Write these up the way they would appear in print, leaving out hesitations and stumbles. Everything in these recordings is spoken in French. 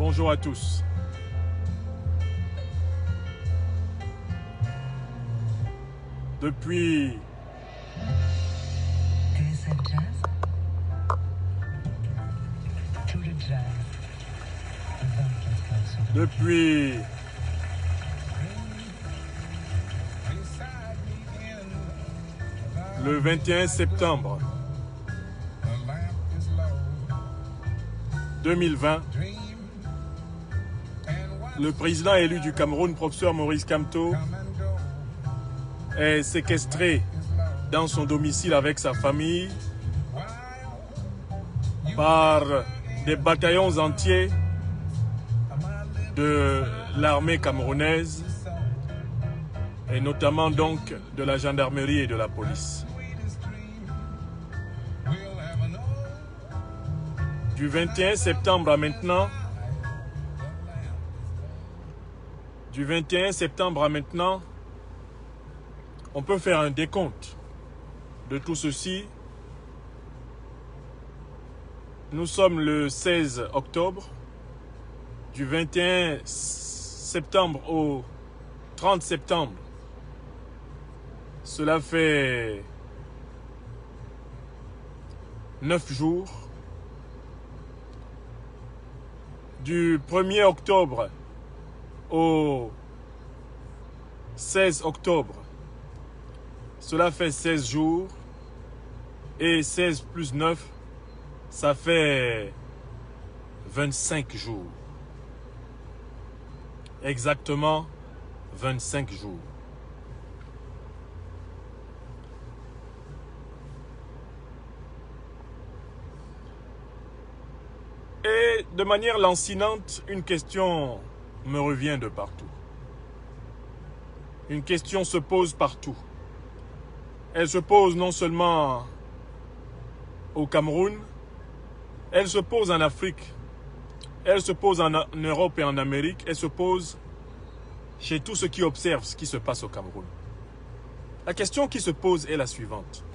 Bonjour à tous. Depuis TSF Jazz, tout le jazz, 24 heures sur 24. Depuis le 21 septembre 2020, le président élu du Cameroun, professeur Maurice Kamto, est séquestré dans son domicile avec sa famille par des bataillons entiers de l'armée camerounaise et notamment donc de la gendarmerie et de la police. Du 21 septembre à maintenant, on peut faire un décompte de tout ceci. Nous sommes le 16 octobre. Du 21 septembre au 30 septembre, cela fait 9 jours. Du 1er octobre au 16 octobre, cela fait 16 jours. Et 16 plus 9, ça fait 25 jours. Exactement 25 jours. Et de manière lancinante, une question me revient de partout. Une question se pose partout. Elle se pose non seulement au Cameroun, elle se pose en Afrique, elle se pose en Europe et en Amérique, elle se pose chez tous ceux qui observent ce qui se passe au Cameroun. La question qui se pose est la suivante.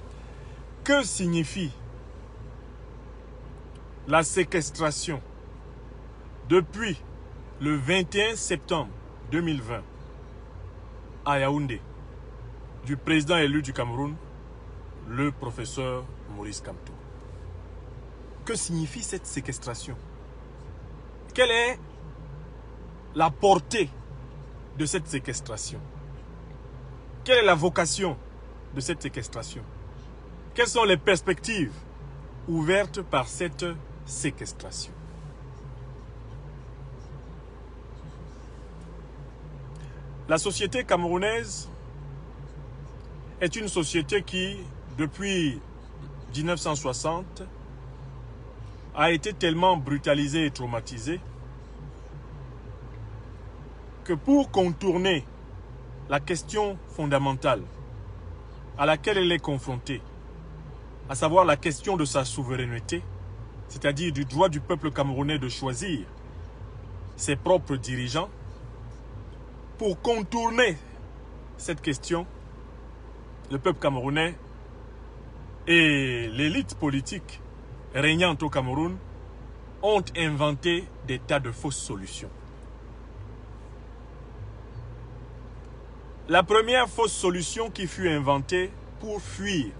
Que signifie la séquestration depuis le 21 septembre 2020 à Yaoundé du président élu du Cameroun, le professeur Maurice Kamto? Que signifie cette séquestration? Quelle est la portée de cette séquestration? Quelle est la vocation de cette séquestration? Quelles sont les perspectives ouvertes par cette séquestration? La société camerounaise est une société qui, depuis 1960, a été tellement brutalisée et traumatisée que pour contourner la question fondamentale à laquelle elle est confrontée, à savoir la question de sa souveraineté, c'est-à-dire du droit du peuple camerounais de choisir ses propres dirigeants, pour contourner cette question, le peuple camerounais et l'élite politique régnante au Cameroun ont inventé des tas de fausses solutions. La première fausse solution qui fut inventée pour fuir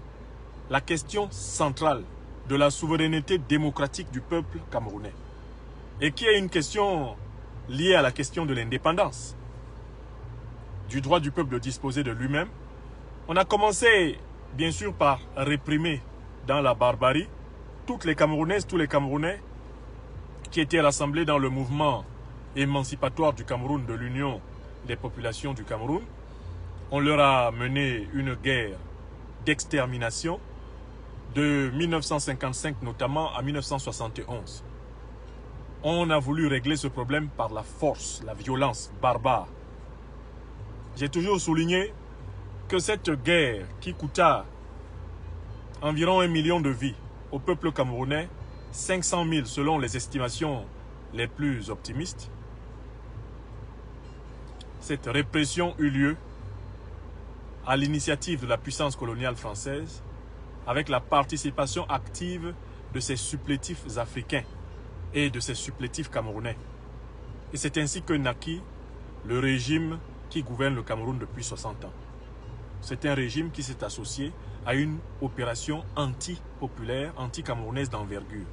la question centrale de la souveraineté démocratique du peuple camerounais, et qui est une question liée à la question de l'indépendance, du droit du peuple de disposer de lui-même. On a commencé bien sûr par réprimer dans la barbarie toutes les Camerounaises, tous les Camerounais qui étaient rassemblés dans le mouvement émancipatoire du Cameroun, de l'Union des populations du Cameroun. On leur a mené une guerre d'extermination de 1955 notamment à 1971. On a voulu régler ce problème par la force, la violence barbare. J'ai toujours souligné que cette guerre qui coûta environ 1 million de vies au peuple camerounais, 500 000 selon les estimations les plus optimistes, cette répression eut lieu à l'initiative de la puissance coloniale française, avec la participation active de ses supplétifs africains et de ses supplétifs camerounais. Et c'est ainsi que naquit le régime qui gouverne le Cameroun depuis 60 ans. C'est un régime qui s'est associé à une opération anti-populaire, anti-camerounaise d'envergure.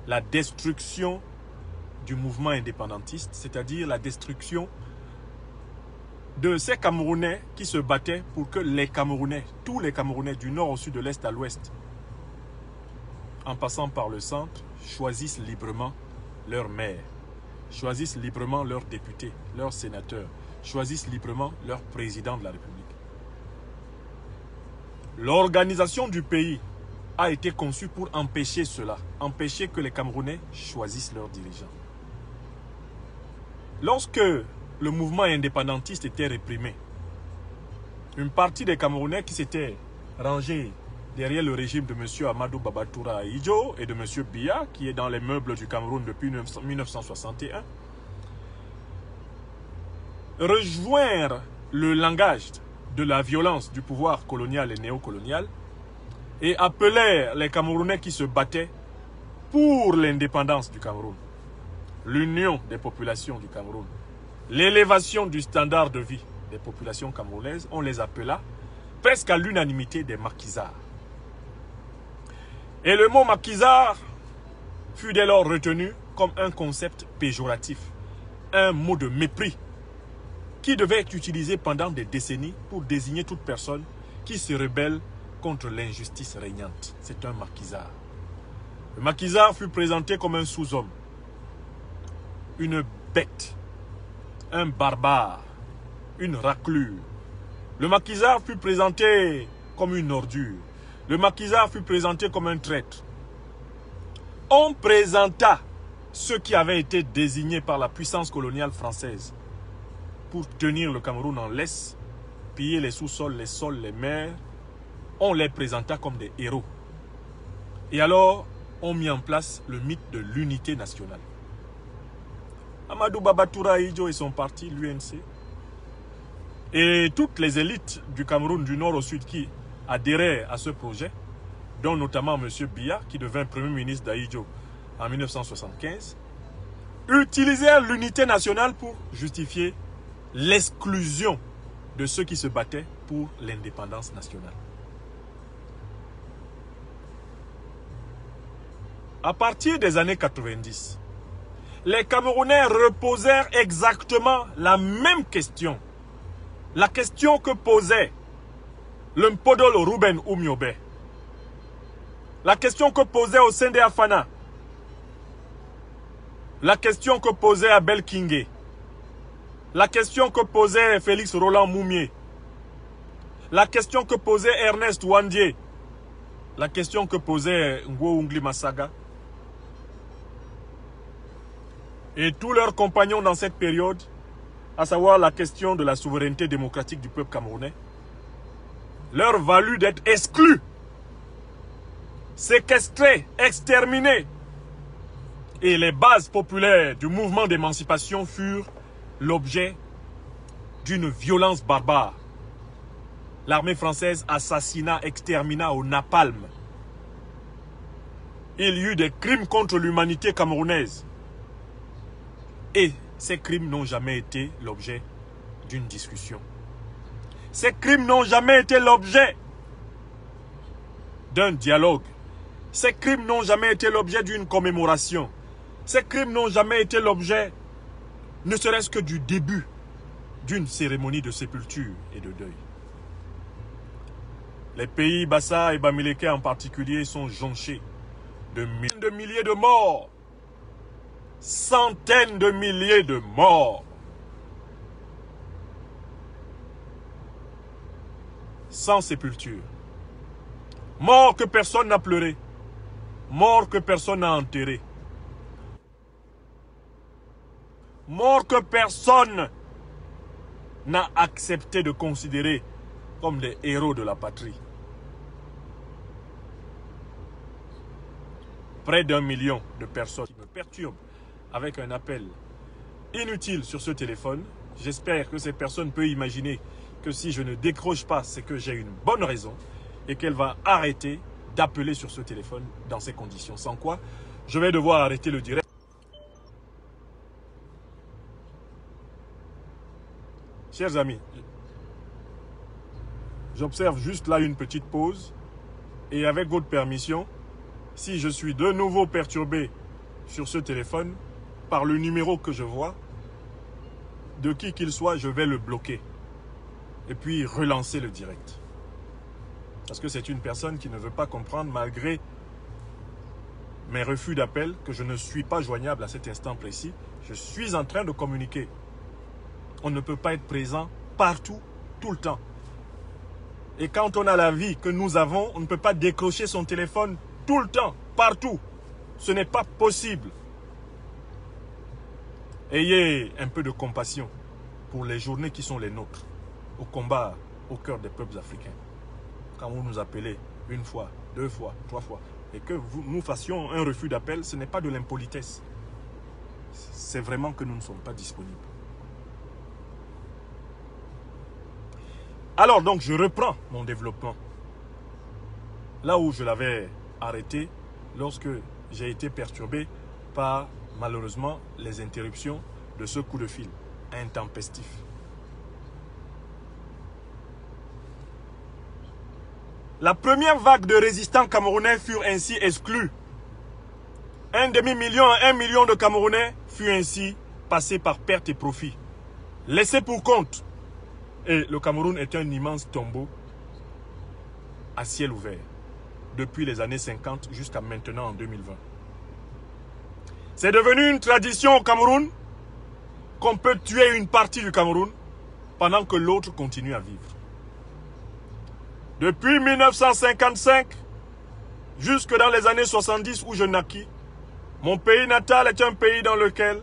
La destruction du mouvement indépendantiste, c'est-à-dire la destruction de ces Camerounais qui se battaient pour que les Camerounais, tous les Camerounais du nord au sud, de l'est à l'ouest, en passant par le centre, choisissent librement leur maire, choisissent librement leurs députés, leurs sénateurs, choisissent librement leur président de la République. L'organisation du pays a été conçue pour empêcher cela, empêcher que les Camerounais choisissent leurs dirigeants. Lorsque le mouvement indépendantiste était réprimé, une partie des Camerounais qui s'étaient rangés derrière le régime de M. Amadou Babatoura Ahidjo et de M. Biya, qui est dans les meubles du Cameroun depuis 1961, rejoindre le langage de la violence du pouvoir colonial et néocolonial et appeler les Camerounais qui se battaient pour l'indépendance du Cameroun, l'union des populations du Cameroun, l'élévation du standard de vie des populations camerounaises, on les appela presque à l'unanimité des maquisards. Et le mot maquisard fut dès lors retenu comme un concept péjoratif, un mot de mépris qui devait être utilisé pendant des décennies pour désigner toute personne qui se rebelle contre l'injustice régnante. C'est un maquisard. Le maquisard fut présenté comme un sous-homme, une bête, un barbare, une raclure. Le maquisard fut présenté comme une ordure. Le maquisard fut présenté comme un traître. On présenta ceux qui avaient été désignés par la puissance coloniale française pour tenir le Cameroun en laisse, piller les sous-sols, les sols, les mers. On les présenta comme des héros. Et alors, on mit en place le mythe de l'unité nationale. Amadou Babatoura Ahidjo et son parti, l'UNC, et toutes les élites du Cameroun du nord au sud qui adhéraient à ce projet, dont notamment M. Biya, qui devint Premier ministre d'Ahidjo en 1975, utilisèrent l'unité nationale pour justifier l'exclusion de ceux qui se battaient pour l'indépendance nationale. À partir des années 90, les Camerounais reposèrent exactement la même question. La question que posait le Mpodol Ruben Oumiobe. La question que posait Osende Afana. La question que posait Abel Kingé. La question que posait Félix Roland Moumié. La question que posait Ernest Wandié. La question que posait Ngo Ungli Massaga. Et tous leurs compagnons dans cette période, à savoir la question de la souveraineté démocratique du peuple camerounais, leur valut d'être exclus, séquestrés, exterminés. Et les bases populaires du mouvement d'émancipation furent l'objet d'une violence barbare. L'armée française assassina, extermina au napalm. Il y eut des crimes contre l'humanité camerounaise. Et ces crimes n'ont jamais été l'objet d'une discussion. Ces crimes n'ont jamais été l'objet d'un dialogue. Ces crimes n'ont jamais été l'objet d'une commémoration. Ces crimes n'ont jamais été l'objet, ne serait-ce que du début d'une cérémonie de sépulture et de deuil. Les pays Bassa et Bamileke en particulier sont jonchés de milliers de morts. Centaines de milliers de morts. Sans sépulture. Morts que personne n'a pleuré. Morts que personne n'a enterré. Morts que personne n'a accepté de considérer comme des héros de la patrie. Près d'1 million de personnes qui me perturbent avec un appel inutile sur ce téléphone. J'espère que cette personne peut imaginer que si je ne décroche pas, c'est que j'ai une bonne raison et qu'elle va arrêter d'appeler sur ce téléphone dans ces conditions. Sans quoi, je vais devoir arrêter le direct. chers amis, j'observe juste là une petite pause. Et avec votre permission, si je suis de nouveau perturbé sur ce téléphone, par le numéro que je vois, de qui qu'il soit, je vais le bloquer. Et puis relancer le direct. Parce que c'est une personne qui ne veut pas comprendre, malgré mes refus d'appel, que je ne suis pas joignable à cet instant précis. Je suis en train de communiquer. On ne peut pas être présent partout, tout le temps. Et quand on a la vie que nous avons, on ne peut pas décrocher son téléphone tout le temps, partout. Ce n'est pas possible. Ayez un peu de compassion pour les journées qui sont les nôtres, au combat au cœur des peuples africains. Quand vous nous appelez une fois, deux fois, trois fois, et que nous fassions un refus d'appel, ce n'est pas de l'impolitesse. C'est vraiment que nous ne sommes pas disponibles. Alors donc, je reprends mon développement. Là où je l'avais arrêté, lorsque j'ai été perturbé par, malheureusement, les interruptions de ce coup de fil intempestif. La première vague de résistants camerounais furent ainsi exclus. 1 demi-million à 1 million de Camerounais furent ainsi passés par perte et profit. Laissés pour compte. Et le Cameroun est un immense tombeau à ciel ouvert. Depuis les années 50 jusqu'à maintenant en 2020. C'est devenu une tradition au Cameroun qu'on peut tuer une partie du Cameroun pendant que l'autre continue à vivre. Depuis 1955 jusque dans les années 70 où je naquis, mon pays natal est un pays dans lequel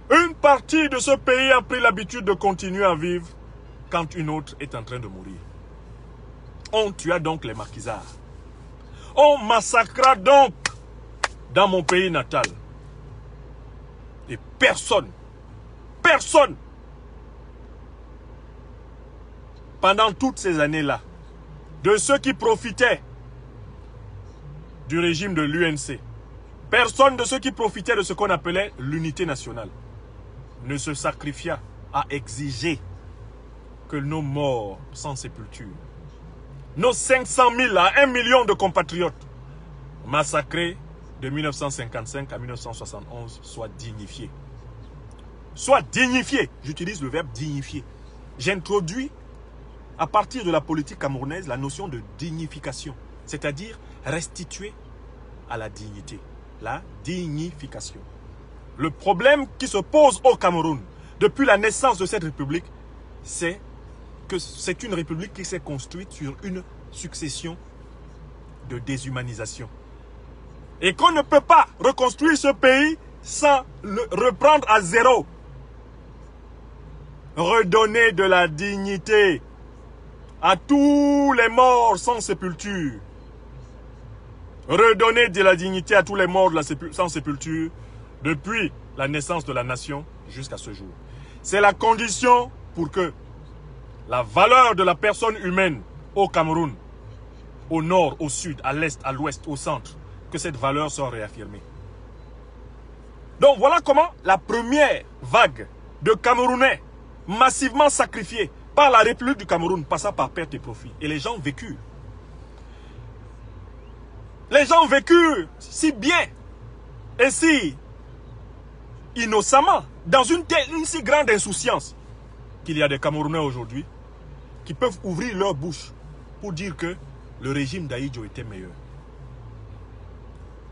une partie de ce pays a pris l'habitude de continuer à vivre quand une autre est en train de mourir. On tua donc les maquisards. On massacra donc dans mon pays natal. Et personne, pendant toutes ces années-là, de ceux qui profitaient du régime de l'UNC, personne de ceux qui profitaient de ce qu'on appelait l'unité nationale ne se sacrifia à exiger que nos morts sans sépulture, nos 500 000 à 1 million de compatriotes massacrés de 1955 à 1971 soient dignifiés. Soient dignifiés. J'utilise le verbe dignifier. J'introduis à partir de la politique camerounaise la notion de dignification, c'est-à-dire restituer à la dignité. La dignification. Le problème qui se pose au Cameroun depuis la naissance de cette république, c'est que c'est une république qui s'est construite sur une succession de déshumanisation. Et qu'on ne peut pas reconstruire ce pays sans le reprendre à zéro. Redonner de la dignité à tous les morts sans sépulture. Redonner de la dignité à tous les morts sans sépulture depuis la naissance de la nation jusqu'à ce jour. C'est la condition pour que la valeur de la personne humaine au Cameroun, au nord, au sud, à l'est, à l'ouest, au centre, que cette valeur soit réaffirmée. Donc voilà comment la première vague de Camerounais massivement sacrifiés par la République du Cameroun passa par perte et profit. Et les gens vécurent. Les gens vécurent si bien et si innocemment, dans une si grande insouciance, qu'il y a des Camerounais aujourd'hui qui peuvent ouvrir leur bouche pour dire que le régime d'Ahidjo était meilleur.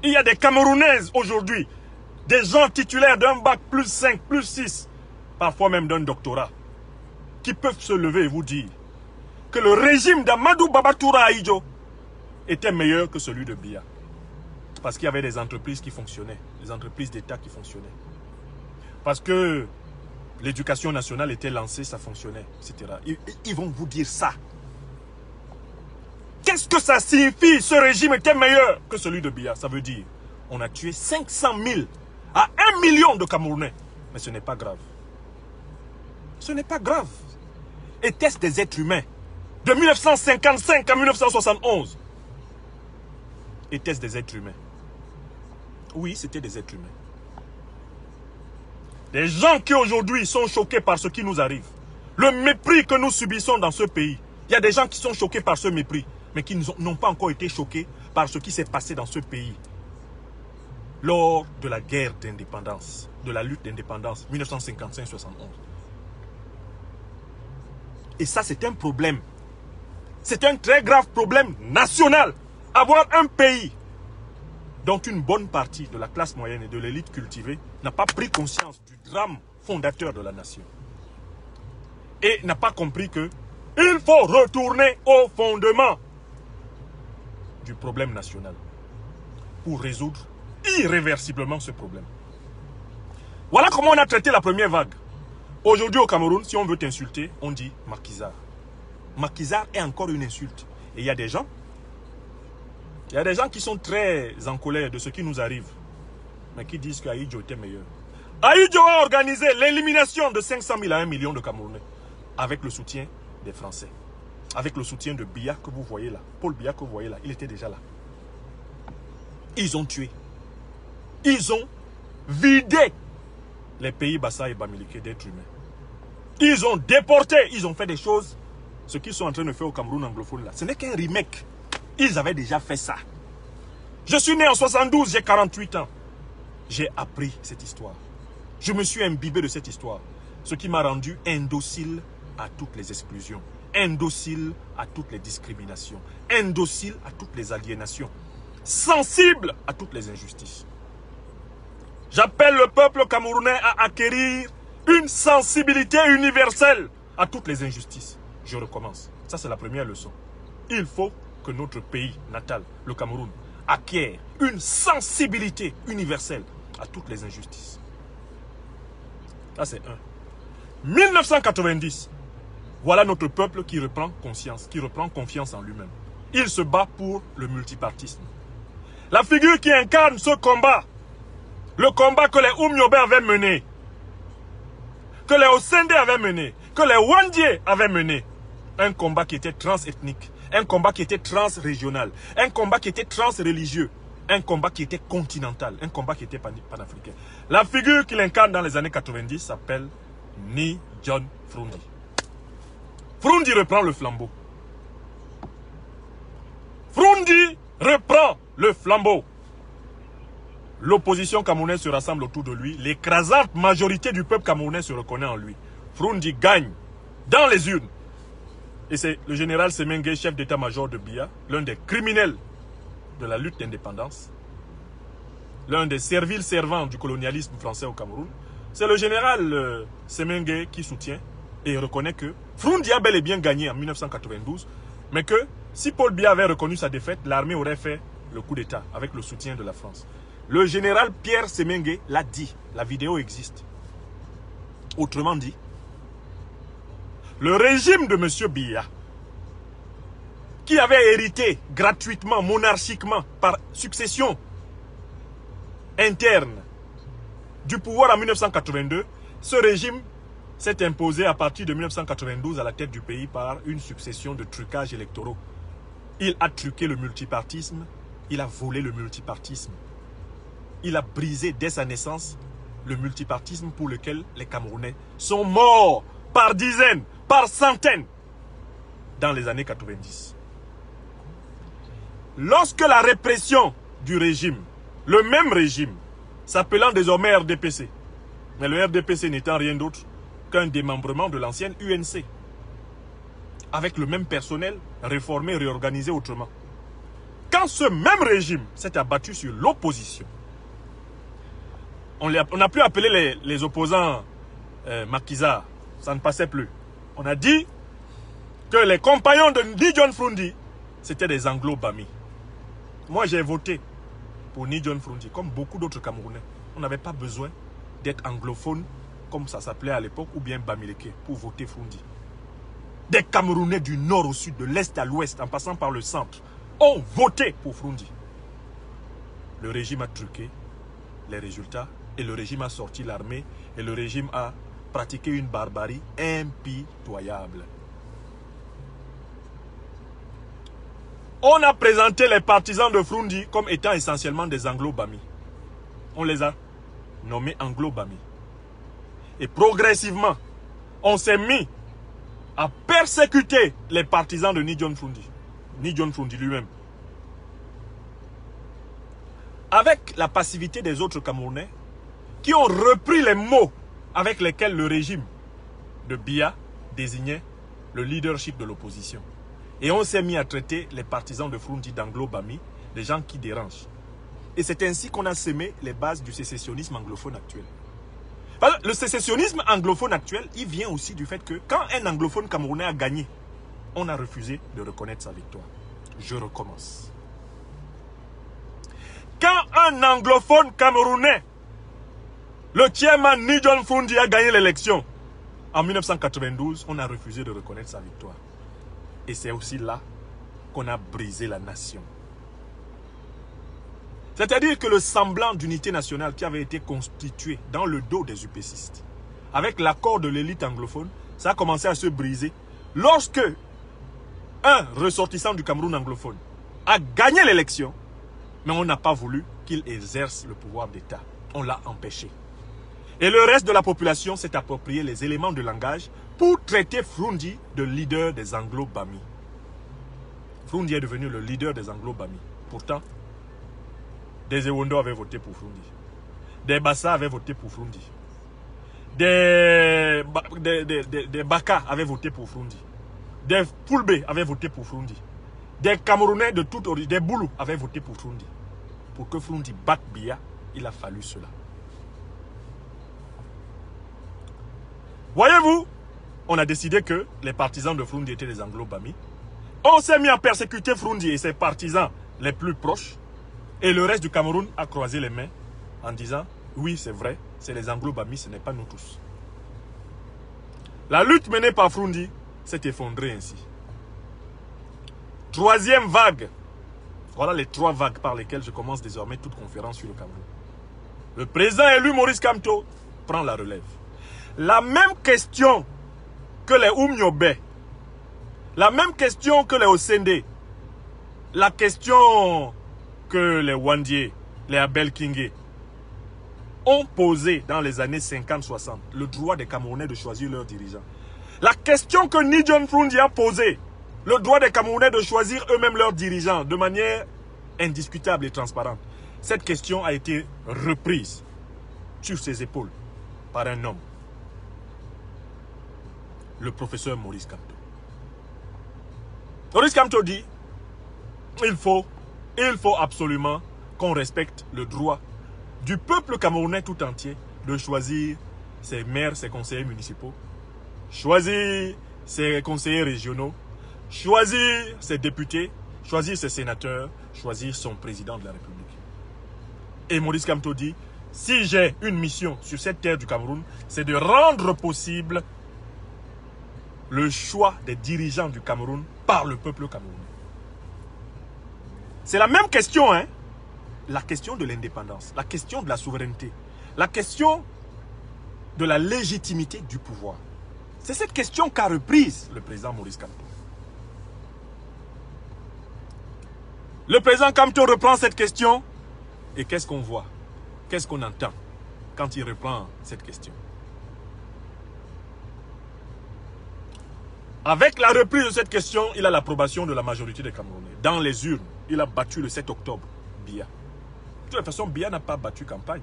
Il y a des Camerounaises aujourd'hui, des gens titulaires d'un bac plus 5, plus 6, parfois même d'un doctorat, qui peuvent se lever et vous dire que le régime d'Amadou Babatoura Ahidjo était meilleur que celui de Biya. Parce qu'il y avait des entreprises qui fonctionnaient, des entreprises d'État qui fonctionnaient. Parce que l'éducation nationale était lancée, ça fonctionnait, etc. Ils vont vous dire ça. Qu'est-ce que ça signifie? Ce régime était meilleur que celui de Biya. Ça veut dire on a tué 500 000 à 1 million de Camerounais. Mais ce n'est pas grave. Ce n'est pas grave. Étaient-ce des êtres humains? De 1955 à 1971. Étaient-ce des êtres humains? Oui, c'était des êtres humains. Des gens qui aujourd'hui sont choqués par ce qui nous arrive. Le mépris que nous subissons dans ce pays. Il y a des gens qui sont choqués par ce mépris, mais qui n'ont pas encore été choqués par ce qui s'est passé dans ce pays lors de la guerre d'indépendance, de la lutte d'indépendance 1955-71. Et ça, c'est un problème. C'est un très grave problème national. Avoir un pays dont une bonne partie de la classe moyenne et de l'élite cultivée n'a pas pris conscience du drame fondateur de la nation. Et n'a pas compris que il faut retourner au fondement du problème national pour résoudre irréversiblement ce problème. Voilà comment on a traité la première vague. Aujourd'hui au Cameroun, si on veut t'insulter, on dit maquisard. Maquisard est encore une insulte. Et il y a des gens qui sont très en colère de ce qui nous arrive, mais qui disent qu'Aïdjo était meilleur. Aïdjo a organisé l'élimination de 500 000 à 1 million de Camerounais avec le soutien des Français. Avec le soutien de Biya que vous voyez là. Paul Biya que vous voyez là, il était déjà là. Ils ont tué. Ils ont vidé les pays Bassa et Bamileke d'êtres humains. Ils ont déporté, ils ont fait des choses. Ce qu'ils sont en train de faire au Cameroun anglophone là, ce n'est qu'un remake. Ils avaient déjà fait ça. Je suis né en 72, j'ai 48 ans. J'ai appris cette histoire. Je me suis imbibé de cette histoire. Ce qui m'a rendu indocile à toutes les exclusions, indocile à toutes les discriminations, indocile à toutes les aliénations, sensible à toutes les injustices. J'appelle le peuple camerounais à acquérir une sensibilité universelle à toutes les injustices. Je recommence. Ça, c'est la première leçon. Il faut que notre pays natal, le Cameroun, acquiert une sensibilité universelle à toutes les injustices. Ça, c'est un. 1990, voilà notre peuple qui reprend conscience, qui reprend confiance en lui-même. Il se bat pour le multipartisme. La figure qui incarne ce combat, le combat que les Oumyobé avaient mené, que les Osende avaient mené, que les Wandie avaient mené, un combat qui était transethnique, un combat qui était transrégional, un combat qui était transreligieux, un combat qui était continental, un combat qui était panafricain. La figure qu'il incarne dans les années 90 s'appelle Ni John Frundi. Frundi reprend le flambeau. Frundi reprend le flambeau. L'opposition camerounaise se rassemble autour de lui. L'écrasante majorité du peuple camerounais se reconnaît en lui. Frundi gagne dans les urnes. Et c'est le général Semengue, chef d'état-major de Biya, l'un des criminels de la lutte d'indépendance, l'un des serviles servants du colonialisme français au Cameroun. C'est le général Semengue qui soutient et reconnaît que Frundi a bel et bien gagné en 1992, mais que si Paul Biya avait reconnu sa défaite, l'armée aurait fait le coup d'État avec le soutien de la France. Le général Pierre Semengue l'a dit, la vidéo existe. Autrement dit, le régime de M. Biya, qui avait hérité gratuitement, monarchiquement, par succession interne du pouvoir en 1982, ce régime s'est imposé à partir de 1992 à la tête du pays par une succession de trucages électoraux. Il a truqué le multipartisme, il a volé le multipartisme. Il a brisé dès sa naissance le multipartisme pour lequel les Camerounais sont morts par dizaines, par centaines dans les années 90. Lorsque la répression du régime, le même régime, s'appelant désormais RDPC, mais le RDPC n'étant rien d'autre qu'un démembrement de l'ancienne UNC, avec le même personnel réformé, réorganisé autrement. Quand ce même régime s'est abattu sur l'opposition, on n'a plus appelé les opposants maquisards, ça ne passait plus. On a dit que les compagnons de Ni John Frundi, c'était des anglo-bamis. Moi, j'ai voté pour Ni John Frundi, comme beaucoup d'autres Camerounais. On n'avait pas besoin d'être anglophone, comme ça s'appelait à l'époque, ou bien Bamileke, pour voter Frundi. Des Camerounais du nord au sud, de l'est à l'ouest, en passant par le centre, ont voté pour Frundi. Le régime a truqué les résultats, et le régime a sorti l'armée, et le régime a pratiqué une barbarie impitoyable. On a présenté les partisans de Frundi comme étant essentiellement des anglo-bamis. On les a nommés anglo-bamis. Et progressivement, on s'est mis a persécuté les partisans de Ni John Fundi lui-même. Avec la passivité des autres Camerounais qui ont repris les mots avec lesquels le régime de Biya désignait le leadership de l'opposition. Et on s'est mis à traiter les partisans de Fundi d'anglo-bami, des gens qui dérangent. Et c'est ainsi qu'on a semé les bases du sécessionnisme anglophone actuel. Le sécessionnisme anglophone actuel, il vient aussi du fait que quand un anglophone camerounais a gagné, on a refusé de reconnaître sa victoire. Je recommence. Quand un anglophone camerounais, le chairman Ni John Fundi, a gagné l'élection en 1992, on a refusé de reconnaître sa victoire. Et c'est aussi là qu'on a brisé la nation. C'est-à-dire que le semblant d'unité nationale qui avait été constitué dans le dos des UPCistes, avec l'accord de l'élite anglophone, ça a commencé à se briser lorsque un ressortissant du Cameroun anglophone a gagné l'élection, mais on n'a pas voulu qu'il exerce le pouvoir d'État. On l'a empêché. Et le reste de la population s'est approprié les éléments de langage pour traiter Fundi de leader des Anglo-Bami. Fundi est devenu le leader des Anglo-Bami. Pourtant, des Ewondo avaient voté pour Fundi. Des Bassa avaient voté pour Fundi. Des Baka avaient voté pour Fundi. Des Poulbe avaient voté pour Fundi. Des Camerounais de toute origine, des Boulou avaient voté pour Fundi. Pour que Fundi batte Biya, il a fallu cela. Voyez-vous, on a décidé que les partisans de Fundi étaient des Anglo-Bami. On s'est mis à persécuter Fundi et ses partisans les plus proches. Et le reste du Cameroun a croisé les mains en disant, oui, c'est vrai, c'est les Anglo-Bami, ce n'est pas nous tous. La lutte menée par Fundi s'est effondrée ainsi. Troisième vague. Voilà les 3 vagues par lesquelles je commence désormais toute conférence sur le Cameroun. Le président élu Maurice Kamto prend la relève. La même question que les Oumniobe, la même question que les Osende, la question que les Wandie, les Abel Kingé ont posé dans les années 50-60 le droit des Camerounais de choisir leurs dirigeants. La question que Ni John Fundi a posée, le droit des Camerounais de choisir eux-mêmes leurs dirigeants de manière indiscutable et transparente. Cette question a été reprise sur ses épaules par un homme, le professeur Maurice Kamto. Maurice Kamto dit, il faut absolument qu'on respecte le droit du peuple camerounais tout entier de choisir ses maires, ses conseillers municipaux, choisir ses conseillers régionaux, choisir ses députés, choisir ses sénateurs, choisir son président de la République. Et Maurice Kamto dit, si j'ai une mission sur cette terre du Cameroun, c'est de rendre possible le choix des dirigeants du Cameroun par le peuple camerounais. C'est la même question, hein? La question de l'indépendance, la question de la souveraineté, la question de la légitimité du pouvoir. C'est cette question qu'a reprise le président Maurice Kamto. Le président Kamto reprend cette question et qu'est-ce qu'on voit? Qu'est-ce qu'on entend quand il reprend cette question? Avec la reprise de cette question, il a l'approbation de la majorité des Camerounais. Dans les urnes, il a battu le 7 octobre Biya. De toute façon, Biya n'a pas battu campagne.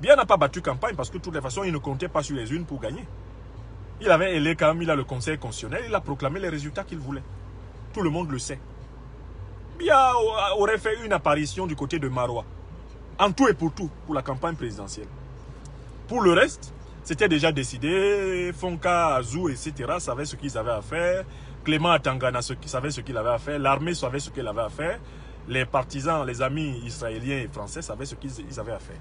Biya n'a pas battu campagne parce que de toutes les façons, il ne comptait pas sur les urnes pour gagner. Il avait élu quand même, il a le conseil constitutionnel, il a proclamé les résultats qu'il voulait. Tout le monde le sait. Biya aurait fait une apparition du côté de Maroua. En tout et pour tout, pour la campagne présidentielle. Pour le reste, c'était déjà décidé. Fonka, Azou, etc. savaient ce qu'ils avaient à faire. Clément Atangana savait ce qu'il avait à faire. L'armée savait ce qu'elle avait à faire. Les partisans, les amis israéliens et français savaient ce qu'ils avaient à faire.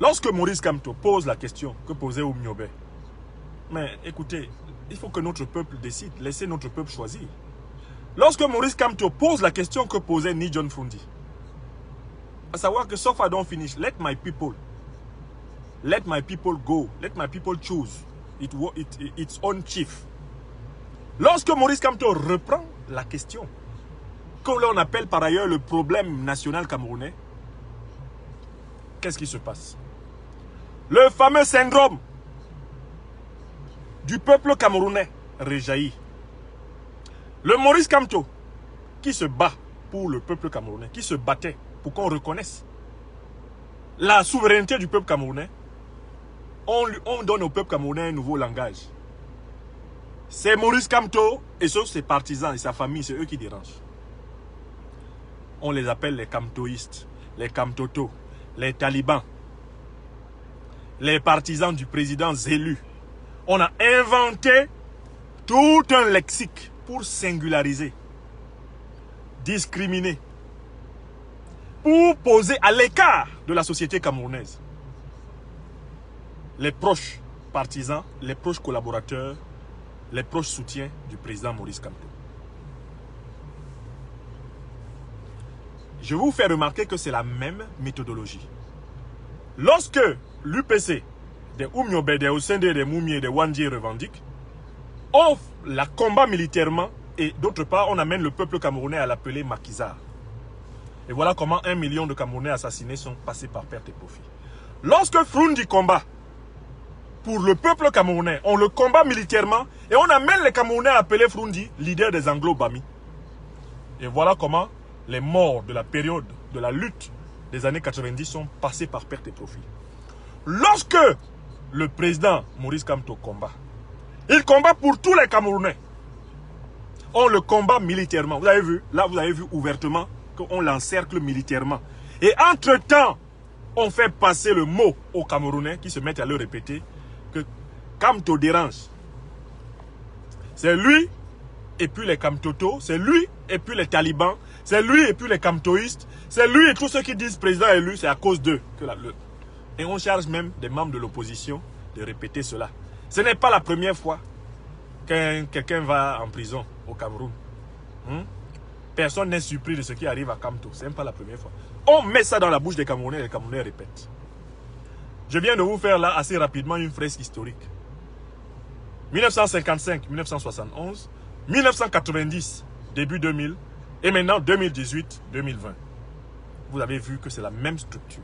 Lorsque Maurice Kamto pose la question que posait Oumniobe, mais écoutez, il faut que notre peuple décide, laissez notre peuple choisir. Lorsque Maurice Kamto pose la question que posait Ni John Fundi, à savoir que so far don't finish, let my people go, let my people choose its own chief. Lorsque Maurice Kamto reprend la question, que l'on appelle par ailleurs le problème national camerounais, qu'est-ce qui se passe? Le fameux syndrome du peuple camerounais rejaillit. Le Maurice Kamto, qui se bat pour le peuple camerounais, qui se battait pour qu'on reconnaisse la souveraineté du peuple camerounais, on donne au peuple camerounais un nouveau langage. C'est Maurice Kamto et ses partisans et sa famille, c'est eux qui dérangent. On les appelle les kamtoïstes, les kamtotos, les talibans, les partisans du président élu. On a inventé tout un lexique pour singulariser, discriminer, pour poser à l'écart de la société camerounaise les proches partisans, les proches collaborateurs, les proches soutiens du président Maurice Kamto. Je vous fais remarquer que c'est la même méthodologie. Lorsque l'UPC, des Oumiobe, des Osende, des Moumi et des Wandji revendiquent, on la combat militairement et d'autre part, on amène le peuple camerounais à l'appeler maquisard. Et voilà comment 1 million de Camerounais assassinés sont passés par perte et profit. Lorsque Frundi combat pour le peuple camerounais, on le combat militairement et on amène les Camerounais à appeler Frundi leader des Anglo-Bami. Et voilà comment les morts de la période de la lutte des années 90 sont passés par perte et profit. Lorsque le président Maurice Kamto combat, il combat pour tous les Camerounais. On le combat militairement. Vous avez vu, là vous avez vu ouvertement qu'on l'encercle militairement. Et entre-temps, on fait passer le mot aux Camerounais qui se mettent à le répéter que Kamto dérange. C'est lui et puis les Kamtotos, c'est lui et puis les talibans, c'est lui et puis les kamtoïstes, c'est lui et tous ceux qui disent président élu, c'est à cause d'eux. Et on charge même des membres de l'opposition de répéter cela. Ce n'est pas la première fois que quelqu'un va en prison au Cameroun. Personne n'est surpris de ce qui arrive à Kamto. Ce n'est pas la première fois. On met ça dans la bouche des Camerounais et les Camerounais répètent. Je viens de vous faire là assez rapidement une fresque historique. 1955-1971, 1990, début 2000, et maintenant 2018-2020. Vous avez vu que c'est la même structure.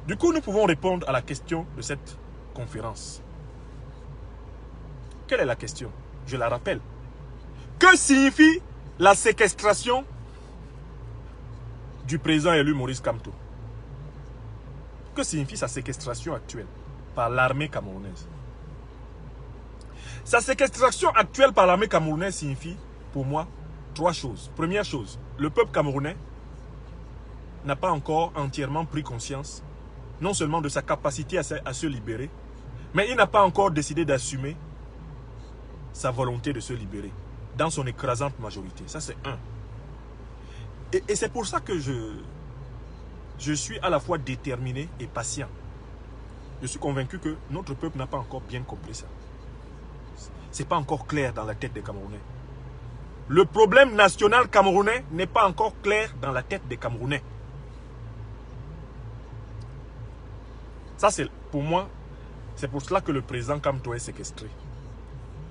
Du coup, nous pouvons répondre à la question de cette conférence. Quelle est la question? Je la rappelle. Que signifie la séquestration du président élu Maurice Kamto? Que signifie sa séquestration actuelle par l'armée camerounaise? Sa séquestration actuelle par l'armée camerounaise signifie, pour moi, 3 choses. Première chose, le peuple camerounais n'a pas encore entièrement pris conscience, non seulement de sa capacité à se libérer, mais il n'a pas encore décidé d'assumer sa volonté de se libérer, dans son écrasante majorité. Ça, c'est un. Et c'est pour ça que je suis à la fois déterminé et patient. Je suis convaincu que notre peuple n'a pas encore bien compris ça. Ce n'est pas encore clair dans la tête des Camerounais. Le problème national camerounais n'est pas encore clair dans la tête des Camerounais. Ça, c'est pour moi, c'est pour cela que le président Kamto est séquestré.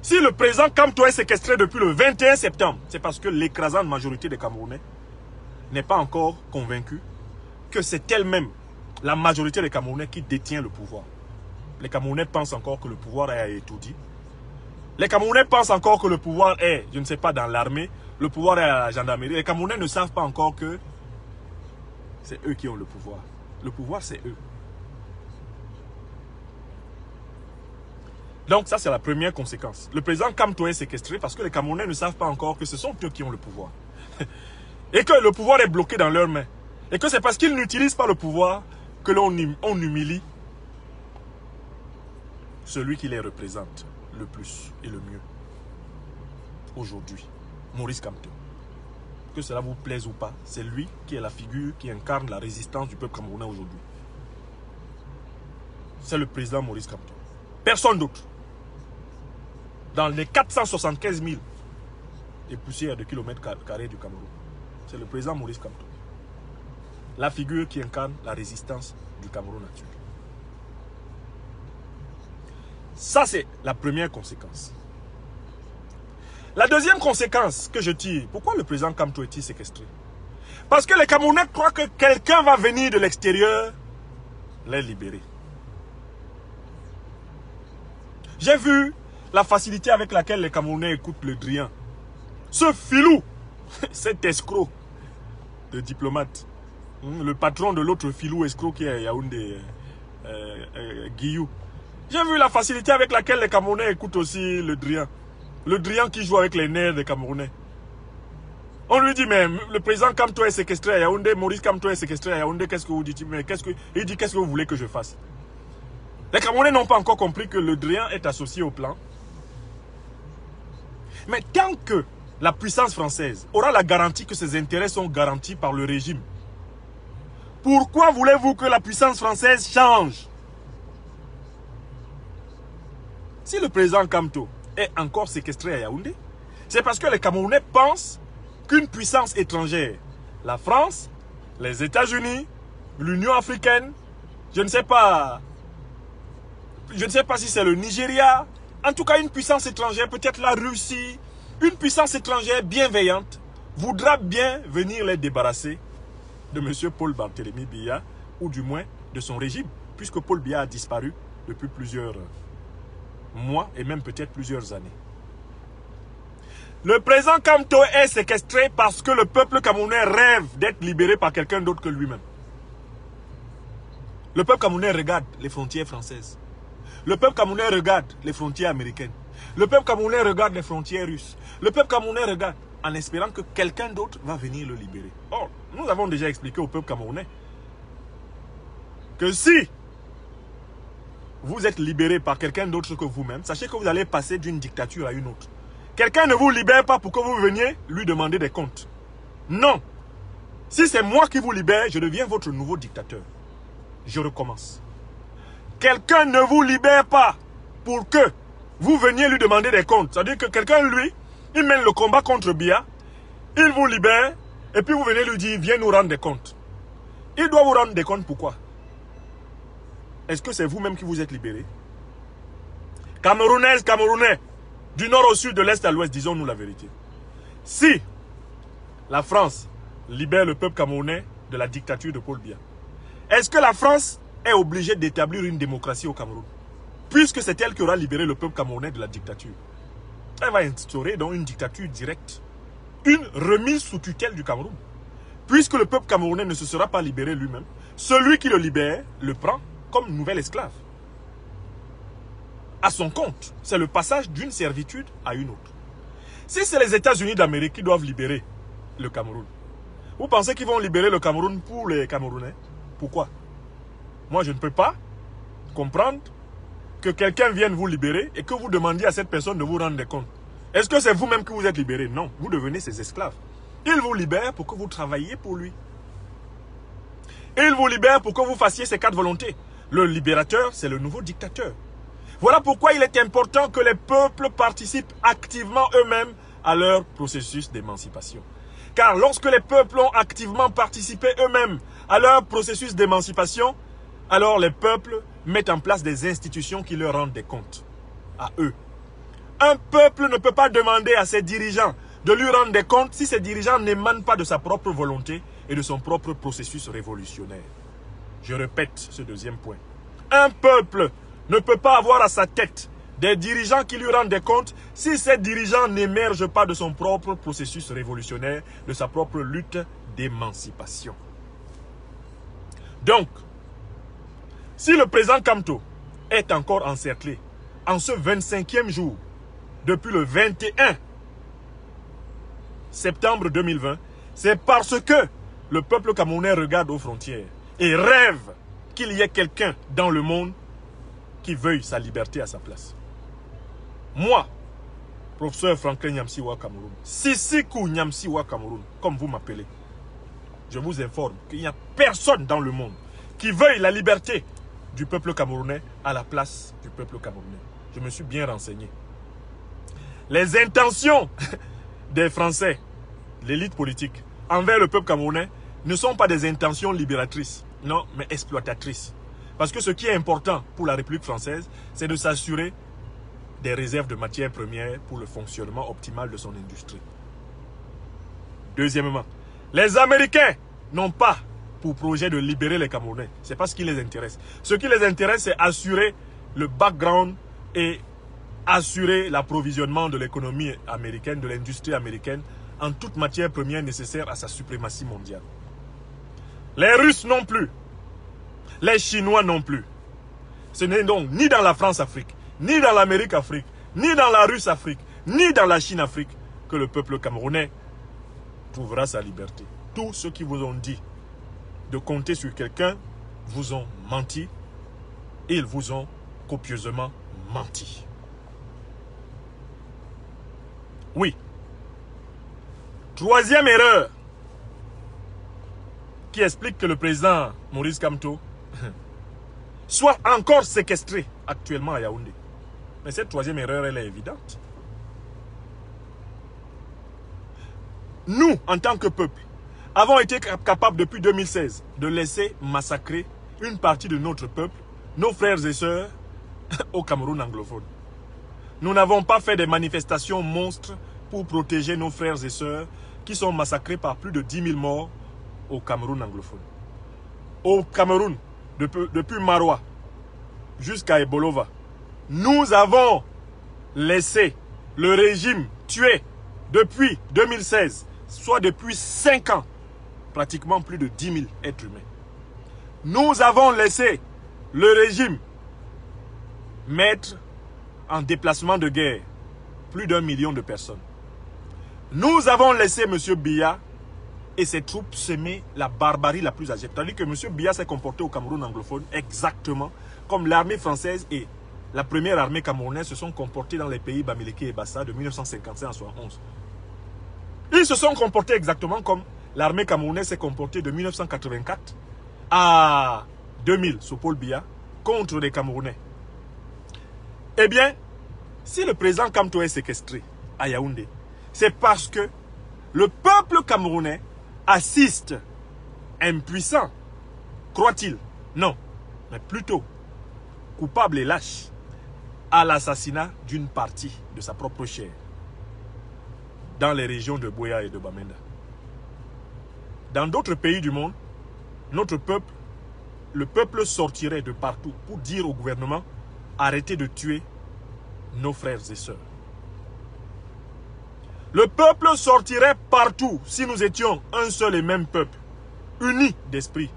Si le président Kamto est séquestré depuis le 21 septembre, c'est parce que l'écrasante majorité des Camerounais n'est pas encore convaincue que c'est elle-même, la majorité des Camerounais, qui détient le pouvoir. Les Camerounais pensent encore que le pouvoir est à Etoudi. Les Camerounais pensent encore que le pouvoir est, je ne sais pas, dans l'armée. Le pouvoir est à la gendarmerie. Les Camerounais ne savent pas encore que c'est eux qui ont le pouvoir. Le pouvoir, c'est eux. Donc ça, c'est la première conséquence. Le président Kamto est séquestré parce que les Camerounais ne savent pas encore que ce sont eux qui ont le pouvoir. Et que le pouvoir est bloqué dans leurs mains. Et que c'est parce qu'ils n'utilisent pas le pouvoir que l'on humilie celui qui les représente le plus et le mieux. Aujourd'hui, Maurice Kamto. Que cela vous plaise ou pas, c'est lui qui est la figure qui incarne la résistance du peuple camerounais aujourd'hui. C'est le président Maurice Kamto. Personne d'autre. Dans les 475 000 et poussières de kilomètres carrés du Cameroun, c'est le président Maurice Kamto. La figure qui incarne la résistance du Cameroun actuel. Ça, c'est la première conséquence. La deuxième conséquence que je tire, pourquoi le président Kamto est-il séquestré? Parce que les Camerounais croient que quelqu'un va venir de l'extérieur les libérer. J'ai vu la facilité avec laquelle les Camerounais écoutent le Drian. Ce filou, cet escroc de diplomate, le patron de l'autre filou escroc qui est à Yaoundé, Guillou. J'ai vu la facilité avec laquelle les Camerounais écoutent aussi le Drian. Le Drian qui joue avec les nerfs des Camerounais. On lui dit, mais le président Kamto est séquestré à Yaoundé, Maurice Kamto est séquestré à Yaoundé, qu'est-ce que vous dites? Mais il dit, qu'est-ce que vous voulez que je fasse? Les Camerounais n'ont pas encore compris que le Drian est associé au plan. Mais tant que la puissance française aura la garantie que ses intérêts sont garantis par le régime, pourquoi voulez-vous que la puissance française change? Si le président Kamto est encore séquestré à Yaoundé, c'est parce que les Camerounais pensent qu'une puissance étrangère, la France, les États-Unis, l'Union africaine, je ne sais pas si c'est le Nigeria, en tout cas une puissance étrangère, peut-être la Russie, une puissance étrangère bienveillante, voudra bien venir les débarrasser de M. Paul Barthélémy Biya, ou du moins de son régime, puisque Paul Biya a disparu depuis plusieurs mois et même peut-être plusieurs années. Le président Kamto est séquestré parce que le peuple camerounais rêve d'être libéré par quelqu'un d'autre que lui-même. Le peuple camerounais regarde les frontières françaises. Le peuple camerounais regarde les frontières américaines. Le peuple camerounais regarde les frontières russes. Le peuple camerounais regarde en espérant que quelqu'un d'autre va venir le libérer. Or, nous avons déjà expliqué au peuple camerounais que si vous êtes libéré par quelqu'un d'autre que vous-même, sachez que vous allez passer d'une dictature à une autre. Quelqu'un ne vous libère pas pour que vous veniez lui demander des comptes. Non. Si c'est moi qui vous libère, je deviens votre nouveau dictateur. Je recommence. Quelqu'un ne vous libère pas pour que vous veniez lui demander des comptes. C'est-à-dire que quelqu'un, lui, il mène le combat contre Biya, il vous libère, et puis vous venez lui dire, viens nous rendre des comptes. Il doit vous rendre des comptes pourquoi? Est-ce que c'est vous-même qui vous êtes libéré? Camerounaises, Camerounais, du nord au sud, de l'est à l'ouest, disons-nous la vérité. Si la France libère le peuple camerounais de la dictature de Paul Biya, est-ce que la France est obligée d'établir une démocratie au Cameroun? Puisque c'est elle qui aura libéré le peuple camerounais de la dictature. Elle va instaurer donc une dictature directe. Une remise sous tutelle du Cameroun. Puisque le peuple camerounais ne se sera pas libéré lui-même, celui qui le libère le prend comme nouvel esclave. À son compte, c'est le passage d'une servitude à une autre. Si c'est les États-Unis d'Amérique qui doivent libérer le Cameroun, vous pensez qu'ils vont libérer le Cameroun pour les Camerounais? Pourquoi? Moi, je ne peux pas comprendre que quelqu'un vienne vous libérer et que vous demandiez à cette personne de vous rendre des comptes. Est-ce que c'est vous-même qui vous êtes libéré? Non, vous devenez ses esclaves. Il vous libère pour que vous travailliez pour lui. Il vous libère pour que vous fassiez ses 4 volontés. Le libérateur, c'est le nouveau dictateur. Voilà pourquoi il est important que les peuples participent activement eux-mêmes à leur processus d'émancipation. Car lorsque les peuples ont activement participé eux-mêmes à leur processus d'émancipation, alors les peuples mettent en place des institutions qui leur rendent des comptes à eux. Un peuple ne peut pas demander à ses dirigeants de lui rendre des comptes si ces dirigeants n'émanent pas de sa propre volonté et de son propre processus révolutionnaire. Je répète ce deuxième point. Un peuple ne peut pas avoir à sa tête des dirigeants qui lui rendent des comptes si ces dirigeants n'émergent pas de son propre processus révolutionnaire, de sa propre lutte d'émancipation. Donc, si le président Kamto est encore encerclé en ce 25e jour, depuis le 21 septembre 2020, c'est parce que le peuple camerounais regarde aux frontières et rêve qu'il y ait quelqu'un dans le monde qui veuille sa liberté à sa place. Moi, professeur Franklin Nyamsiwa Cameroun, Sisikou Nyamsiwa Cameroun, comme vous m'appelez, je vous informe qu'il n'y a personne dans le monde qui veuille la liberté du peuple camerounais à la place du peuple camerounais. Je me suis bien renseigné. Les intentions des Français, l'élite politique, envers le peuple camerounais ne sont pas des intentions libératrices, non, mais exploitatrices. Parce que ce qui est important pour la République française, c'est de s'assurer des réserves de matières premières pour le fonctionnement optimal de son industrie. Deuxièmement, les Américains n'ont pas pour projet de libérer les Camerounais. Ce n'est pas ce qui les intéresse. Ce qui les intéresse, c'est assurer le background et assurer l'approvisionnement de l'économie américaine, de l'industrie américaine, en toute matière première nécessaire à sa suprématie mondiale. Les Russes non plus. Les Chinois non plus. Ce n'est donc ni dans la France-Afrique, ni dans l'Amérique-Afrique, ni dans la Russe-Afrique, ni dans la Chine-Afrique que le peuple camerounais trouvera sa liberté. Tous ceux qui vous ont dit de compter sur quelqu'un vous ont menti. Ils vous ont copieusement menti. Oui. Troisième erreur qui explique que le président Maurice Kamto soit encore séquestré actuellement à Yaoundé. Mais cette troisième erreur, elle est évidente. Nous, en tant que peuple, avons été capables depuis 2016 de laisser massacrer une partie de notre peuple, nos frères et sœurs, au Cameroun anglophone. Nous n'avons pas fait des manifestations monstres pour protéger nos frères et sœurs qui sont massacrés par plus de 10 000 morts au Cameroun anglophone. Au Cameroun, depuis Maroua jusqu'à Ebolova, nous avons laissé le régime tuer depuis 2016, soit depuis 5 ans, pratiquement plus de 10 000 êtres humains. Nous avons laissé le régime mettre en déplacement de guerre plus d'1 million de personnes. Nous avons laissé M. Biya et ses troupes semer la barbarie la plus abjecte. Tandis que M. Biya s'est comporté au Cameroun anglophone exactement comme l'armée française et la première armée camerounaise se sont comportés dans les pays Bamileke et Bassa de 1955 à 1971. Ils se sont comportés exactement comme l'armée camerounaise s'est comportée de 1984 à 2000 sous Paul Biya contre les Camerounais. Eh bien, si le président Kamto est séquestré à Yaoundé, c'est parce que le peuple camerounais assiste impuissant, croit-il? Non, mais plutôt coupable et lâche à l'assassinat d'une partie de sa propre chair dans les régions de Buea et de Bamenda. Dans d'autres pays du monde, notre peuple, le peuple sortirait de partout pour dire au gouvernement: arrêtez de tuer nos frères et sœurs. Le peuple sortirait partout si nous étions un seul et même peuple, unis d'esprit,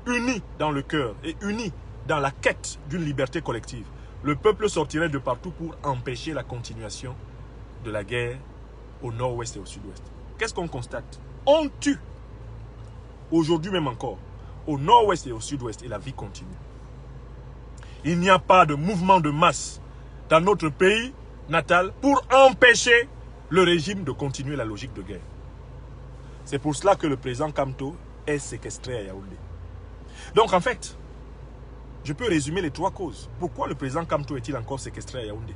unis dans le cœur et unis dans la quête d'une liberté collective. Le peuple sortirait de partout pour empêcher la continuation de la guerre au nord-ouest et au sud-ouest. Qu'est-ce qu'on constate? On tue, aujourd'hui même encore, au nord-ouest et au sud-ouest, et la vie continue. Il n'y a pas de mouvement de masse dans notre pays natal pour empêcher le régime de continuer la logique de guerre. C'est pour cela que le président Kamto est séquestré à Yaoundé. Donc en fait, je peux résumer les trois causes. Pourquoi le président Kamto est-il encore séquestré à Yaoundé?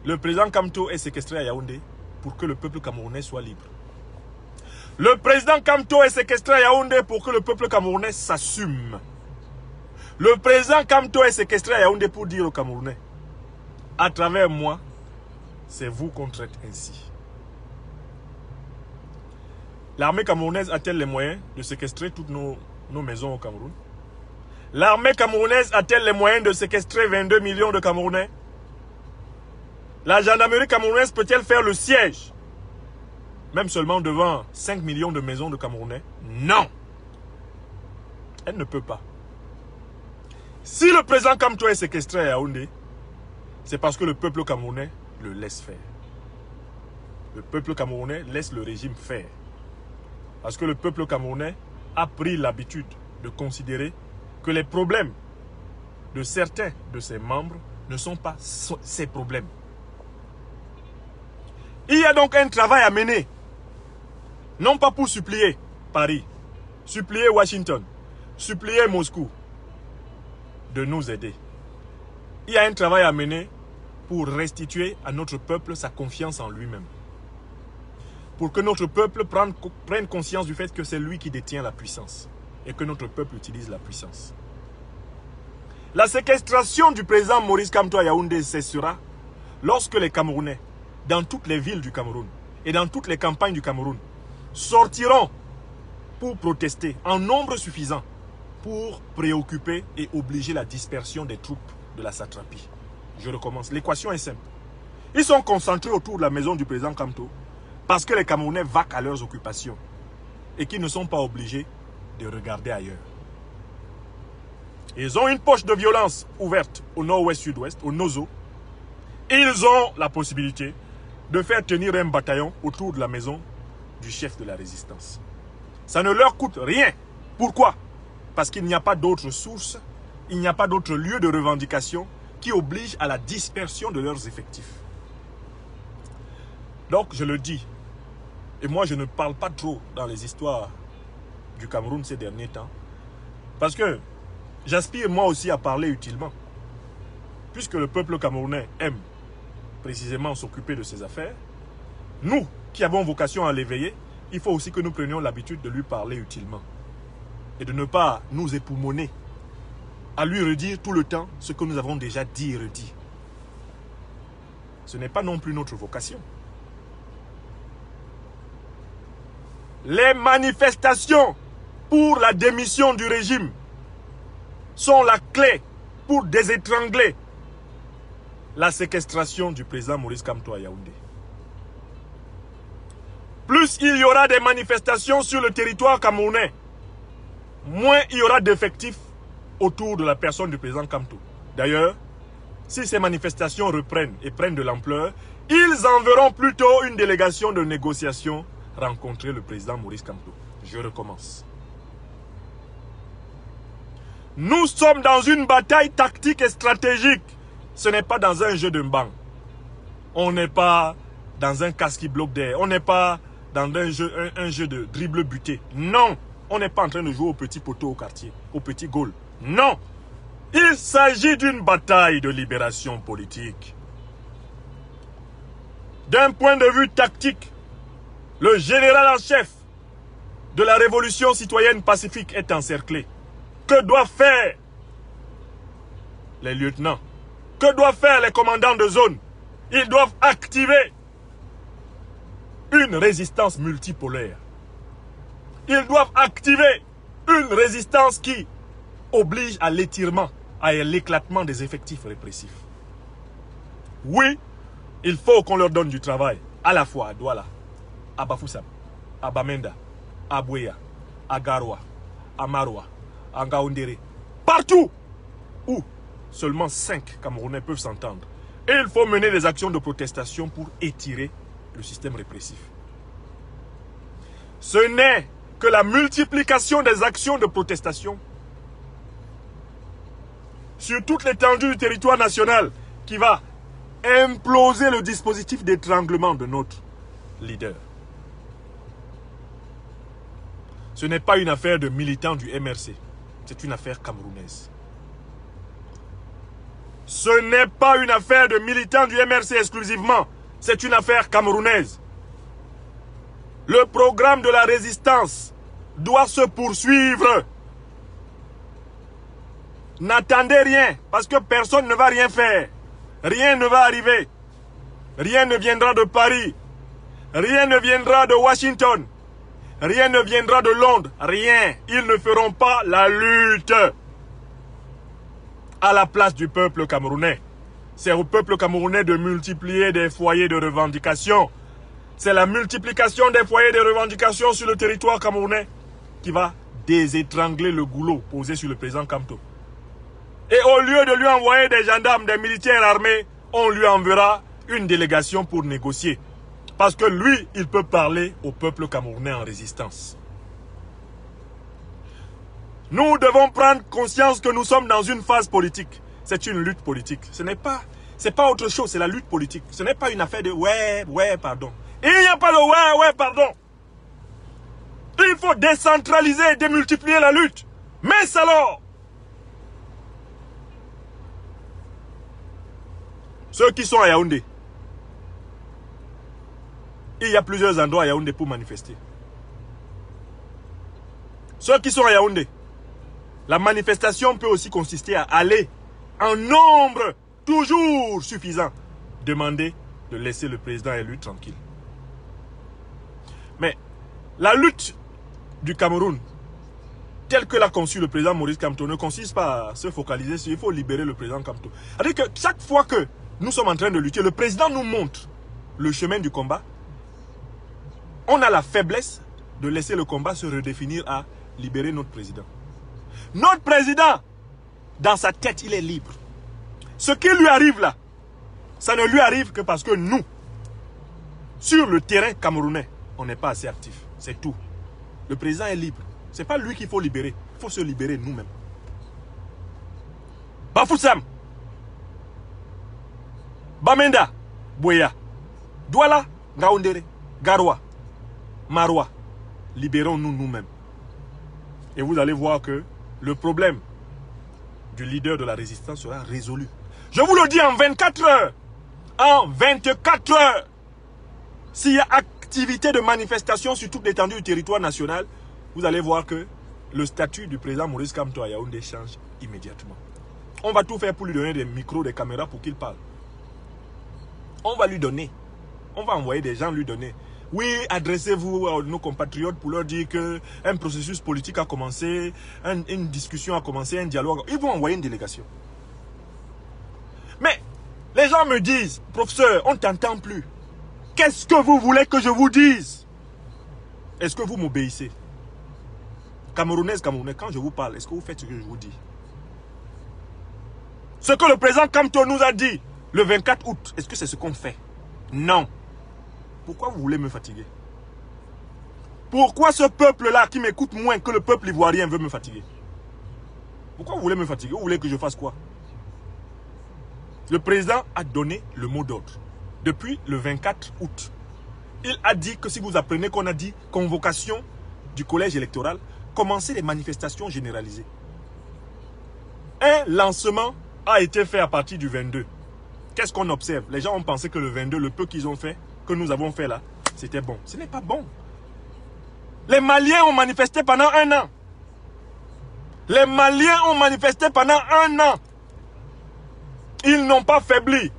Le président Kamto est séquestré à Yaoundé pour que le peuple camerounais soit libre. Le président Kamto est séquestré à Yaoundé pour que le peuple camerounais s'assume. Le président Kamto est séquestré à Yaoundé pour dire aux Camerounais: à travers moi, c'est vous qu'on traite ainsi. L'armée camerounaise a-t-elle les moyens de séquestrer toutes nos maisons au Cameroun? L'armée camerounaise a-t-elle les moyens de séquestrer 22 millions de Camerounais? La gendarmerie camerounaise peut-elle faire le siège, même seulement devant 5 millions de maisons de Camerounais? Non. Elle ne peut pas. Si le président Kamto est séquestré à Yaoundé, c'est parce que le peuple camerounais le laisse faire. Le peuple camerounais laisse le régime faire. Parce que le peuple camerounais a pris l'habitude de considérer que les problèmes de certains de ses membres ne sont pas ses problèmes. Il y a donc un travail à mener. Non pas pour supplier Paris, supplier Washington, supplier Moscou de nous aider. Il y a un travail à mener pour restituer à notre peuple sa confiance en lui-même. Pour que notre peuple prenne conscience du fait que c'est lui qui détient la puissance et que notre peuple utilise la puissance. La séquestration du président Maurice Kamto à Yaoundé cessera lorsque les Camerounais, dans toutes les villes du Cameroun et dans toutes les campagnes du Cameroun, sortiront pour protester en nombre suffisant pour préoccuper et obliger la dispersion des troupes de la satrapie. Je recommence. L'équation est simple. Ils sont concentrés autour de la maison du président Kamto parce que les Camerounais vaquent à leurs occupations et qu'ils ne sont pas obligés de regarder ailleurs. Ils ont une poche de violence ouverte au nord-ouest-sud-ouest, au Nozo. Ils ont la possibilité de faire tenir un bataillon autour de la maison du chef de la résistance. Ça ne leur coûte rien. Pourquoi? Parce qu'il n'y a pas d'autres sources, il n'y a pas d'autres lieux de revendication qui obligent à la dispersion de leurs effectifs. Donc, je le dis, et moi je ne parle pas trop dans les histoires du Cameroun ces derniers temps, parce que j'aspire moi aussi à parler utilement, puisque le peuple camerounais aime précisément s'occuper de ses affaires. Nous, qui avons vocation à l'éveiller, il faut aussi que nous prenions l'habitude de lui parler utilement et de ne pas nous époumoner à lui redire tout le temps ce que nous avons déjà dit et redit. Ce n'est pas non plus notre vocation. Les manifestations pour la démission du régime sont la clé pour désétrangler la séquestration du président Maurice Kamto à Yaoundé. Plus il y aura des manifestations sur le territoire camerounais, moins il y aura d'effectifs autour de la personne du président Kamto. D'ailleurs, si ces manifestations reprennent et prennent de l'ampleur, ils enverront plutôt une délégation de négociation rencontrer le président Maurice Kamto. Je recommence. Nous sommes dans une bataille tactique et stratégique. Ce n'est pas dans un jeu de mbang. On n'est pas dans un casque qui bloque d'air. On n'est pas dans un jeu de dribble buté. Non. On n'est pas en train de jouer au petit poteau au quartier, au petit goal. Non. Il s'agit d'une bataille de libération politique. D'un point de vue tactique, le général en chef de la révolution citoyenne pacifique est encerclé. Que doivent faire les lieutenants? Que doivent faire les commandants de zone? Ils doivent activer une résistance multipolaire. Ils doivent activer une résistance qui oblige à l'étirement, à l'éclatement des effectifs répressifs. Oui, il faut qu'on leur donne du travail, à la fois à Douala, à Bafoussam, à Bamenda, à Bouéa, à Garoua, à Maroua, à Ngaoundéré, partout où seulement 5 Camerounais peuvent s'entendre. Et il faut mener des actions de protestation pour étirer le système répressif. Ce n'est que la multiplication des actions de protestation sur toute l'étendue du territoire national qui va imploser le dispositif d'étranglement de notre leader. Ce n'est pas une affaire de militants du MRC, c'est une affaire camerounaise. Ce n'est pas une affaire de militants du MRC exclusivement, c'est une affaire camerounaise. Le programme de la résistance doit se poursuivre. N'attendez rien, parce que personne ne va rien faire. Rien ne va arriver. Rien ne viendra de Paris. Rien ne viendra de Washington. Rien ne viendra de Londres. Rien. Ils ne feront pas la lutte à la place du peuple camerounais. C'est au peuple camerounais de multiplier des foyers de revendication. C'est la multiplication des foyers de revendication sur le territoire camerounais qui va désétrangler le goulot posé sur le président Kamto. Et au lieu de lui envoyer des gendarmes, des militaires armés, on lui enverra une délégation pour négocier. Parce que lui, il peut parler au peuple camerounais en résistance. Nous devons prendre conscience que nous sommes dans une phase politique. C'est une lutte politique. C'est pas autre chose, c'est la lutte politique. Ce n'est pas une affaire de ouais, pardon. Il n'y a pas de ouais, pardon. Il faut décentraliser et démultiplier la lutte. Mais alors, ceux qui sont à Yaoundé, il y a plusieurs endroits à Yaoundé pour manifester. Ceux qui sont à Yaoundé, la manifestation peut aussi consister à aller en nombre toujours suffisant, demander de laisser le président élu tranquille. Mais la lutte du Cameroun, tel que l'a conçu le président Maurice Kamto, ne consiste pas à se focaliser sur il faut libérer le président Kamto. C'est-à-dire que chaque fois que nous sommes en train de lutter, le président nous montre le chemin du combat. On a la faiblesse de laisser le combat se redéfinir à libérer notre président. Notre président, dans sa tête, il est libre. Ce qui lui arrive là, ça ne lui arrive que parce que nous, sur le terrain camerounais, on n'est pas assez actifs. C'est tout. Le président est libre. Ce n'est pas lui qu'il faut libérer. Il faut se libérer nous-mêmes. Bafoussam, Bamenda, Boya, Douala, Gaoundere, Garoua, Maroua. Libérons-nous nous-mêmes. Et vous allez voir que le problème du leader de la résistance sera résolu. Je vous le dis en 24 heures. En 24 heures. S'il y a activité de manifestation sur toute l'étendue du territoire national, vous allez voir que le statut du président Maurice Kamto à Yaoundé change immédiatement. On va tout faire pour lui donner des micros, des caméras pour qu'il parle. On va lui donner. On va envoyer des gens lui donner. Oui, adressez-vous à nos compatriotes pour leur dire qu'un processus politique a commencé, une discussion a commencé, un dialogue. Ils vont envoyer une délégation. Mais les gens me disent, professeur, on ne t'entend plus. Qu'est-ce que vous voulez que je vous dise? Est-ce que vous m'obéissez? Camerounaise, Camerounais, quand je vous parle, est-ce que vous faites ce que je vous dis? Ce que le président Kamto nous a dit le 24 août, est-ce que c'est ce qu'on fait? Non. Pourquoi vous voulez me fatiguer? Pourquoi ce peuple-là qui m'écoute moins que le peuple ivoirien veut me fatiguer? Pourquoi vous voulez me fatiguer? Vous voulez que je fasse quoi? Le président a donné le mot d'ordre. Depuis le 24 août, il a dit que si vous apprenez qu'on a dit convocation du collège électoral, commencez les manifestations généralisées. Un lancement a été fait à partir du 22. Qu'est-ce qu'on observe? Les gens ont pensé que le 22, le peu qu'ils ont fait, que nous avons fait là, c'était bon. Ce n'est pas bon. Les Maliens ont manifesté pendant 1 an. Les Maliens ont manifesté pendant 1 an. Ils n'ont pas faibli.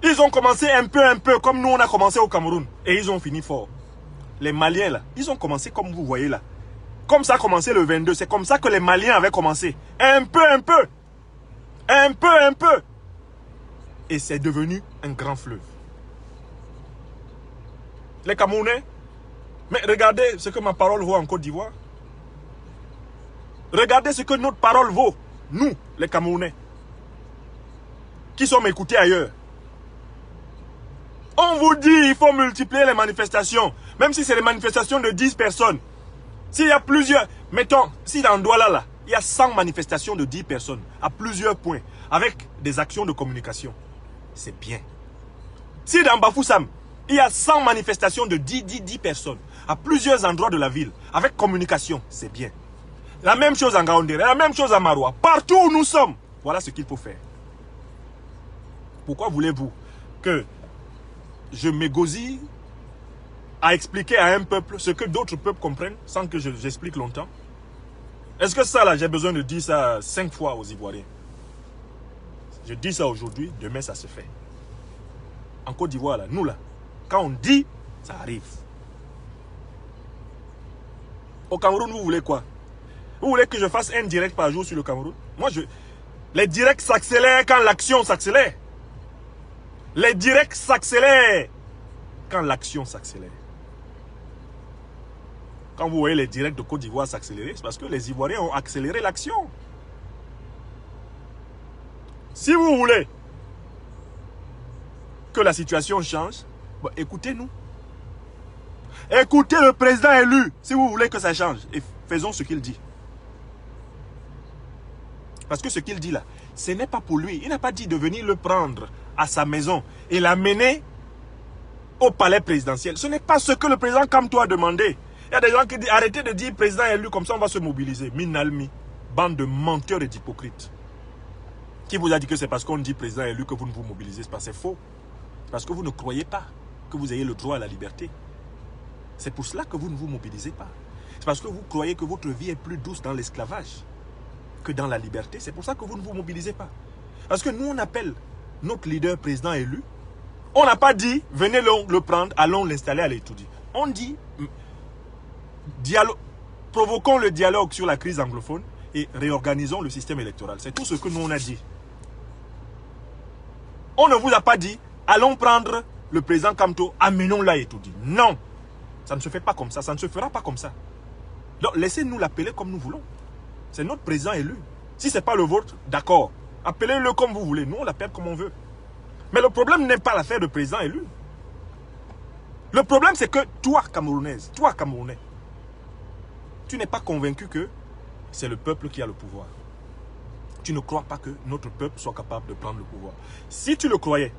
Ils ont commencé un peu, comme nous on a commencé au Cameroun. Et ils ont fini fort. Les Maliens là, ils ont commencé comme vous voyez là. Comme ça a commencé le 22. C'est comme ça que les Maliens avaient commencé. Un peu. Et c'est devenu un grand fleuve. Les Camerounais, mais regardez ce que ma parole vaut en Côte d'Ivoire. Regardez ce que notre parole vaut, nous, les Camerounais, qui sommes écoutés ailleurs. On vous dit il faut multiplier les manifestations, même si c'est les manifestations de 10 personnes. S'il y a plusieurs, mettons, si dans Douala, là, il y a 100 manifestations de 10 personnes, à plusieurs points, avec des actions de communication, c'est bien. Si dans Bafoussam, il y a 100 manifestations de 10 personnes, à plusieurs endroits de la ville, avec communication, c'est bien. La même chose en Gaoundéré, la même chose à Maroua, partout où nous sommes, voilà ce qu'il faut faire. Pourquoi voulez-vous que je m'égosille à expliquer à un peuple ce que d'autres peuples comprennent sans que j'explique longtemps? Est-ce que ça là, j'ai besoin de dire ça 5 fois aux Ivoiriens? Je dis ça aujourd'hui, demain ça se fait. En Côte d'Ivoire là, nous là, quand on dit, ça arrive. Au Cameroun, vous voulez quoi? Vous voulez que je fasse un direct par jour sur le Cameroun? Moi, les directs s'accélèrent quand l'action s'accélère. Les directs s'accélèrent quand l'action s'accélère. Quand vous voyez les directs de Côte d'Ivoire s'accélérer, c'est parce que les Ivoiriens ont accéléré l'action. Si vous voulez que la situation change, bon, écoutez-nous. Écoutez le président élu si vous voulez que ça change. Et faisons ce qu'il dit. Parce que ce qu'il dit là, ce n'est pas pour lui. Il n'a pas dit de venir le prendre à sa maison et l'amener au palais présidentiel. Ce n'est pas ce que le président Kamto a demandé. Il y a des gens qui disent arrêtez de dire président élu, comme ça on va se mobiliser. Minalmi, bande de menteurs et d'hypocrites. Qui vous a dit que c'est parce qu'on dit président élu que vous ne vous mobilisez pas? C'est faux. Parce que vous ne croyez pas que vous ayez le droit à la liberté. C'est pour cela que vous ne vous mobilisez pas. C'est parce que vous croyez que votre vie est plus douce dans l'esclavage que dans la liberté. C'est pour ça que vous ne vous mobilisez pas. Parce que nous, on appelle notre leader président élu. On n'a pas dit, venez le prendre, allons l'installer à l'étudier. On dit, provoquons le dialogue sur la crise anglophone et réorganisons le système électoral. C'est tout ce que nous on a dit. On ne vous a pas dit, allons prendre le président Kamto, amenons-la et tout dit. Non, ça ne se fait pas comme ça, ça ne se fera pas comme ça. Donc laissez-nous l'appeler comme nous voulons. C'est notre président élu. Si ce n'est pas le vôtre, d'accord. Appelez-le comme vous voulez. Nous, on l'appelle comme on veut. Mais le problème n'est pas l'affaire de président élu. Le problème, c'est que toi, Camerounaise, toi, Camerounais, tu n'es pas convaincu que c'est le peuple qui a le pouvoir. Tu ne crois pas que notre peuple soit capable de prendre le pouvoir. Si tu le croyais,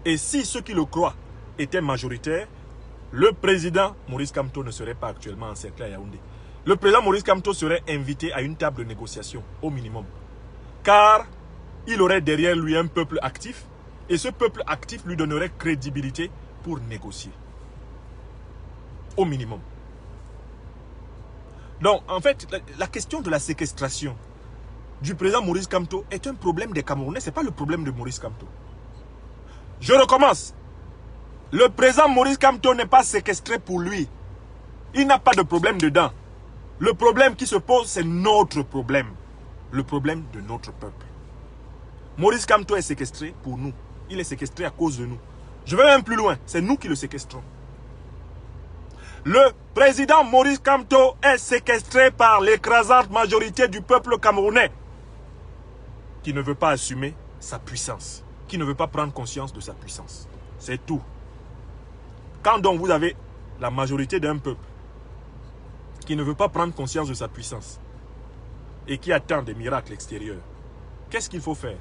et si ceux qui le croient étaient majoritaires, le président Maurice Kamto ne serait pas actuellement encerclé à Yaoundé. Le président Maurice Kamto serait invité à une table de négociation, au minimum. Car il aurait derrière lui un peuple actif, et ce peuple actif lui donnerait crédibilité pour négocier. Au minimum. Donc, en fait, la question de la séquestration du président Maurice Kamto est un problème des Camerounais, ce n'est pas le problème de Maurice Kamto. Je recommence. Le président Maurice Kamto n'est pas séquestré pour lui. Il n'a pas de problème dedans. Le problème qui se pose, c'est notre problème. Le problème de notre peuple. Maurice Kamto est séquestré pour nous. Il est séquestré à cause de nous. Je vais même plus loin. C'est nous qui le séquestrons. Le président Maurice Kamto est séquestré par l'écrasante majorité du peuple camerounais qui ne veut pas assumer sa puissance, qui ne veut pas prendre conscience de sa puissance. C'est tout. Quand donc vous avez la majorité d'un peuple qui ne veut pas prendre conscience de sa puissance et qui attend des miracles extérieurs, qu'est-ce qu'il faut faire?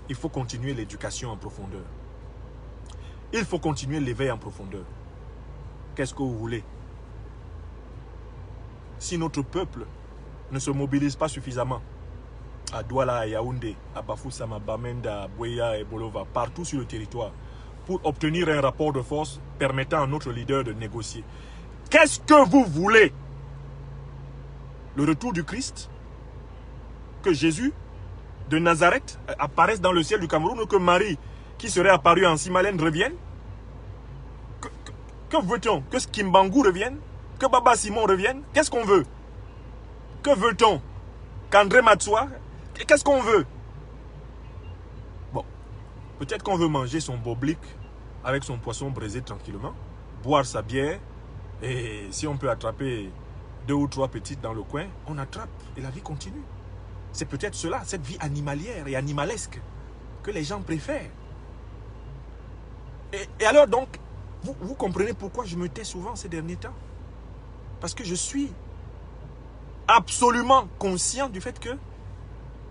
Il faut continuer l'éducation en profondeur. Il faut continuer l'éveil en profondeur. Qu'est-ce que vous voulez? Si notre peuple ne se mobilise pas suffisamment, à Douala, à Yaoundé, à Bafoussam, à Bamenda, à Bouéa et Bolova, partout sur le territoire, pour obtenir un rapport de force permettant à notre leader de négocier. Qu'est-ce que vous voulez? Le retour du Christ? Que Jésus de Nazareth apparaisse dans le ciel du Cameroun, ou que Marie, qui serait apparue en Simalène, revienne? Que veut-on? Que Skimbangu revienne? Que Baba Simon revienne? Qu'est-ce qu'on veut? Que veut-on? Qu'André Matsoua? Qu'est-ce qu'on veut? Bon, peut-être qu'on veut manger son boblique avec son poisson braisé tranquillement, boire sa bière, et si on peut attraper 2 ou 3 petites dans le coin, on attrape et la vie continue. C'est peut-être cela, cette vie animalière et animalesque que les gens préfèrent. Et alors donc, vous comprenez pourquoi je me tais souvent ces derniers temps? Parce que je suis absolument conscient du fait que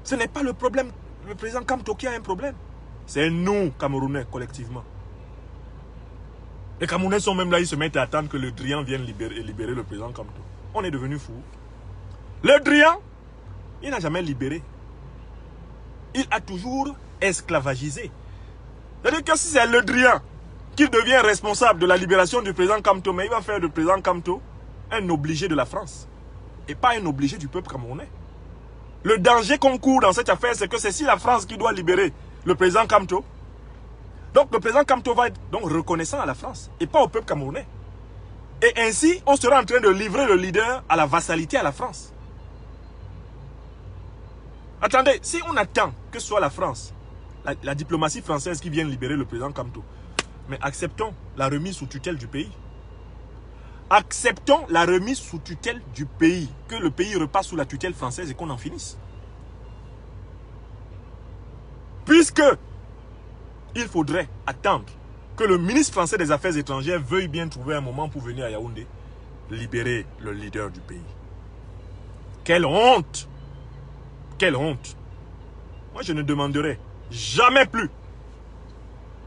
ce n'est pas le problème, le président Kamto qui a un problème. C'est nous, Camerounais, collectivement. Les Camerounais sont même là, ils se mettent à attendre que le Drian vienne libérer le président Kamto. On est devenu fous. Le Drian, il n'a jamais libéré. Il a toujours esclavagisé. C'est-à-dire que si c'est le Drian qui devient responsable de la libération du président Kamto, mais il va faire du président Kamto un obligé de la France et pas un obligé du peuple camerounais. Le danger qu'on court dans cette affaire, c'est que c'est si la France qui doit libérer le président Kamto. Donc le président Kamto va être donc reconnaissant à la France et pas au peuple camerounais. Et ainsi, on sera en train de livrer le leader à la vassalité à la France. Attendez, si on attend que ce soit la France, la diplomatie française qui vienne libérer le président Kamto, mais acceptons la remise sous tutelle du pays. Acceptons la remise sous tutelle du pays, que le pays repasse sous la tutelle française et qu'on en finisse. Puisque il faudrait attendre que le ministre français des Affaires étrangères veuille bien trouver un moment pour venir à Yaoundé libérer le leader du pays. Quelle honte! Quelle honte! Moi, je ne demanderai jamais plus,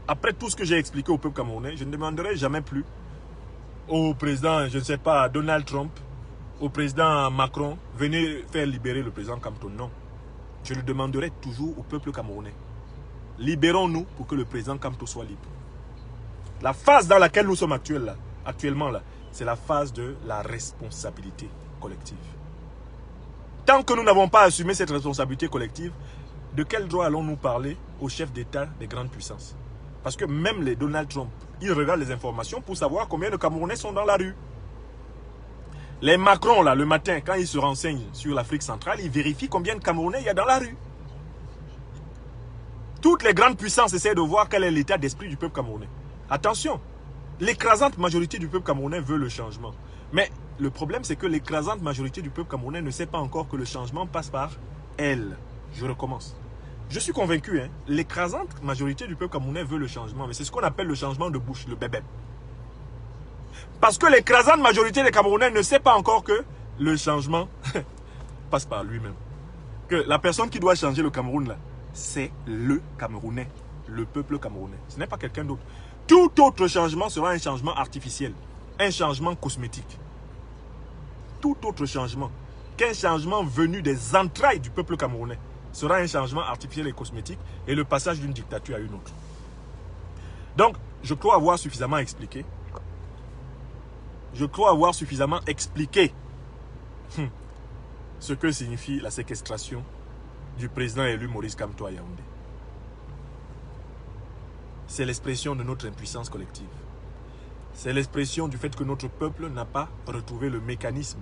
après tout ce que j'ai expliqué au peuple camerounais, je ne demanderai jamais plus au président, je ne sais pas, Donald Trump, au président Macron, venez faire libérer le président Kamto. Non. Je le demanderai toujours au peuple camerounais. Libérons-nous pour que le président Kamto soit libre. La phase dans laquelle nous sommes actuellement, c'est la phase de la responsabilité collective. Tant que nous n'avons pas assumé cette responsabilité collective, de quel droit allons-nous parler aux chefs d'État des grandes puissances? Parce que même les Donald Trump, ils regardent les informations pour savoir combien de Camerounais sont dans la rue. Les Macron, là, le matin, quand ils se renseignent sur l'Afrique centrale, ils vérifient combien de Camerounais il y a dans la rue. Toutes les grandes puissances essaient de voir quel est l'état d'esprit du peuple camerounais. Attention, l'écrasante majorité du peuple camerounais veut le changement. Mais le problème, c'est que l'écrasante majorité du peuple camerounais ne sait pas encore que le changement passe par elle. Je recommence. Je suis convaincu, hein, l'écrasante majorité du peuple camerounais veut le changement. Mais c'est ce qu'on appelle le changement de bouche, le bébé. Parce que l'écrasante majorité des Camerounais ne sait pas encore que le changement passe par lui-même. Que la personne qui doit changer le Cameroun, là, c'est le Camerounais, le peuple camerounais. Ce n'est pas quelqu'un d'autre. Tout autre changement sera un changement artificiel, un changement cosmétique. Tout autre changement qu'un changement venu des entrailles du peuple camerounais sera un changement artificiel et cosmétique et le passage d'une dictature à une autre. Donc, je crois avoir suffisamment expliqué. Je crois avoir suffisamment expliqué ce que signifie la séquestration du président élu Maurice Kamto à Yaoundé. C'est l'expression de notre impuissance collective. C'est l'expression du fait que notre peuple n'a pas retrouvé le mécanisme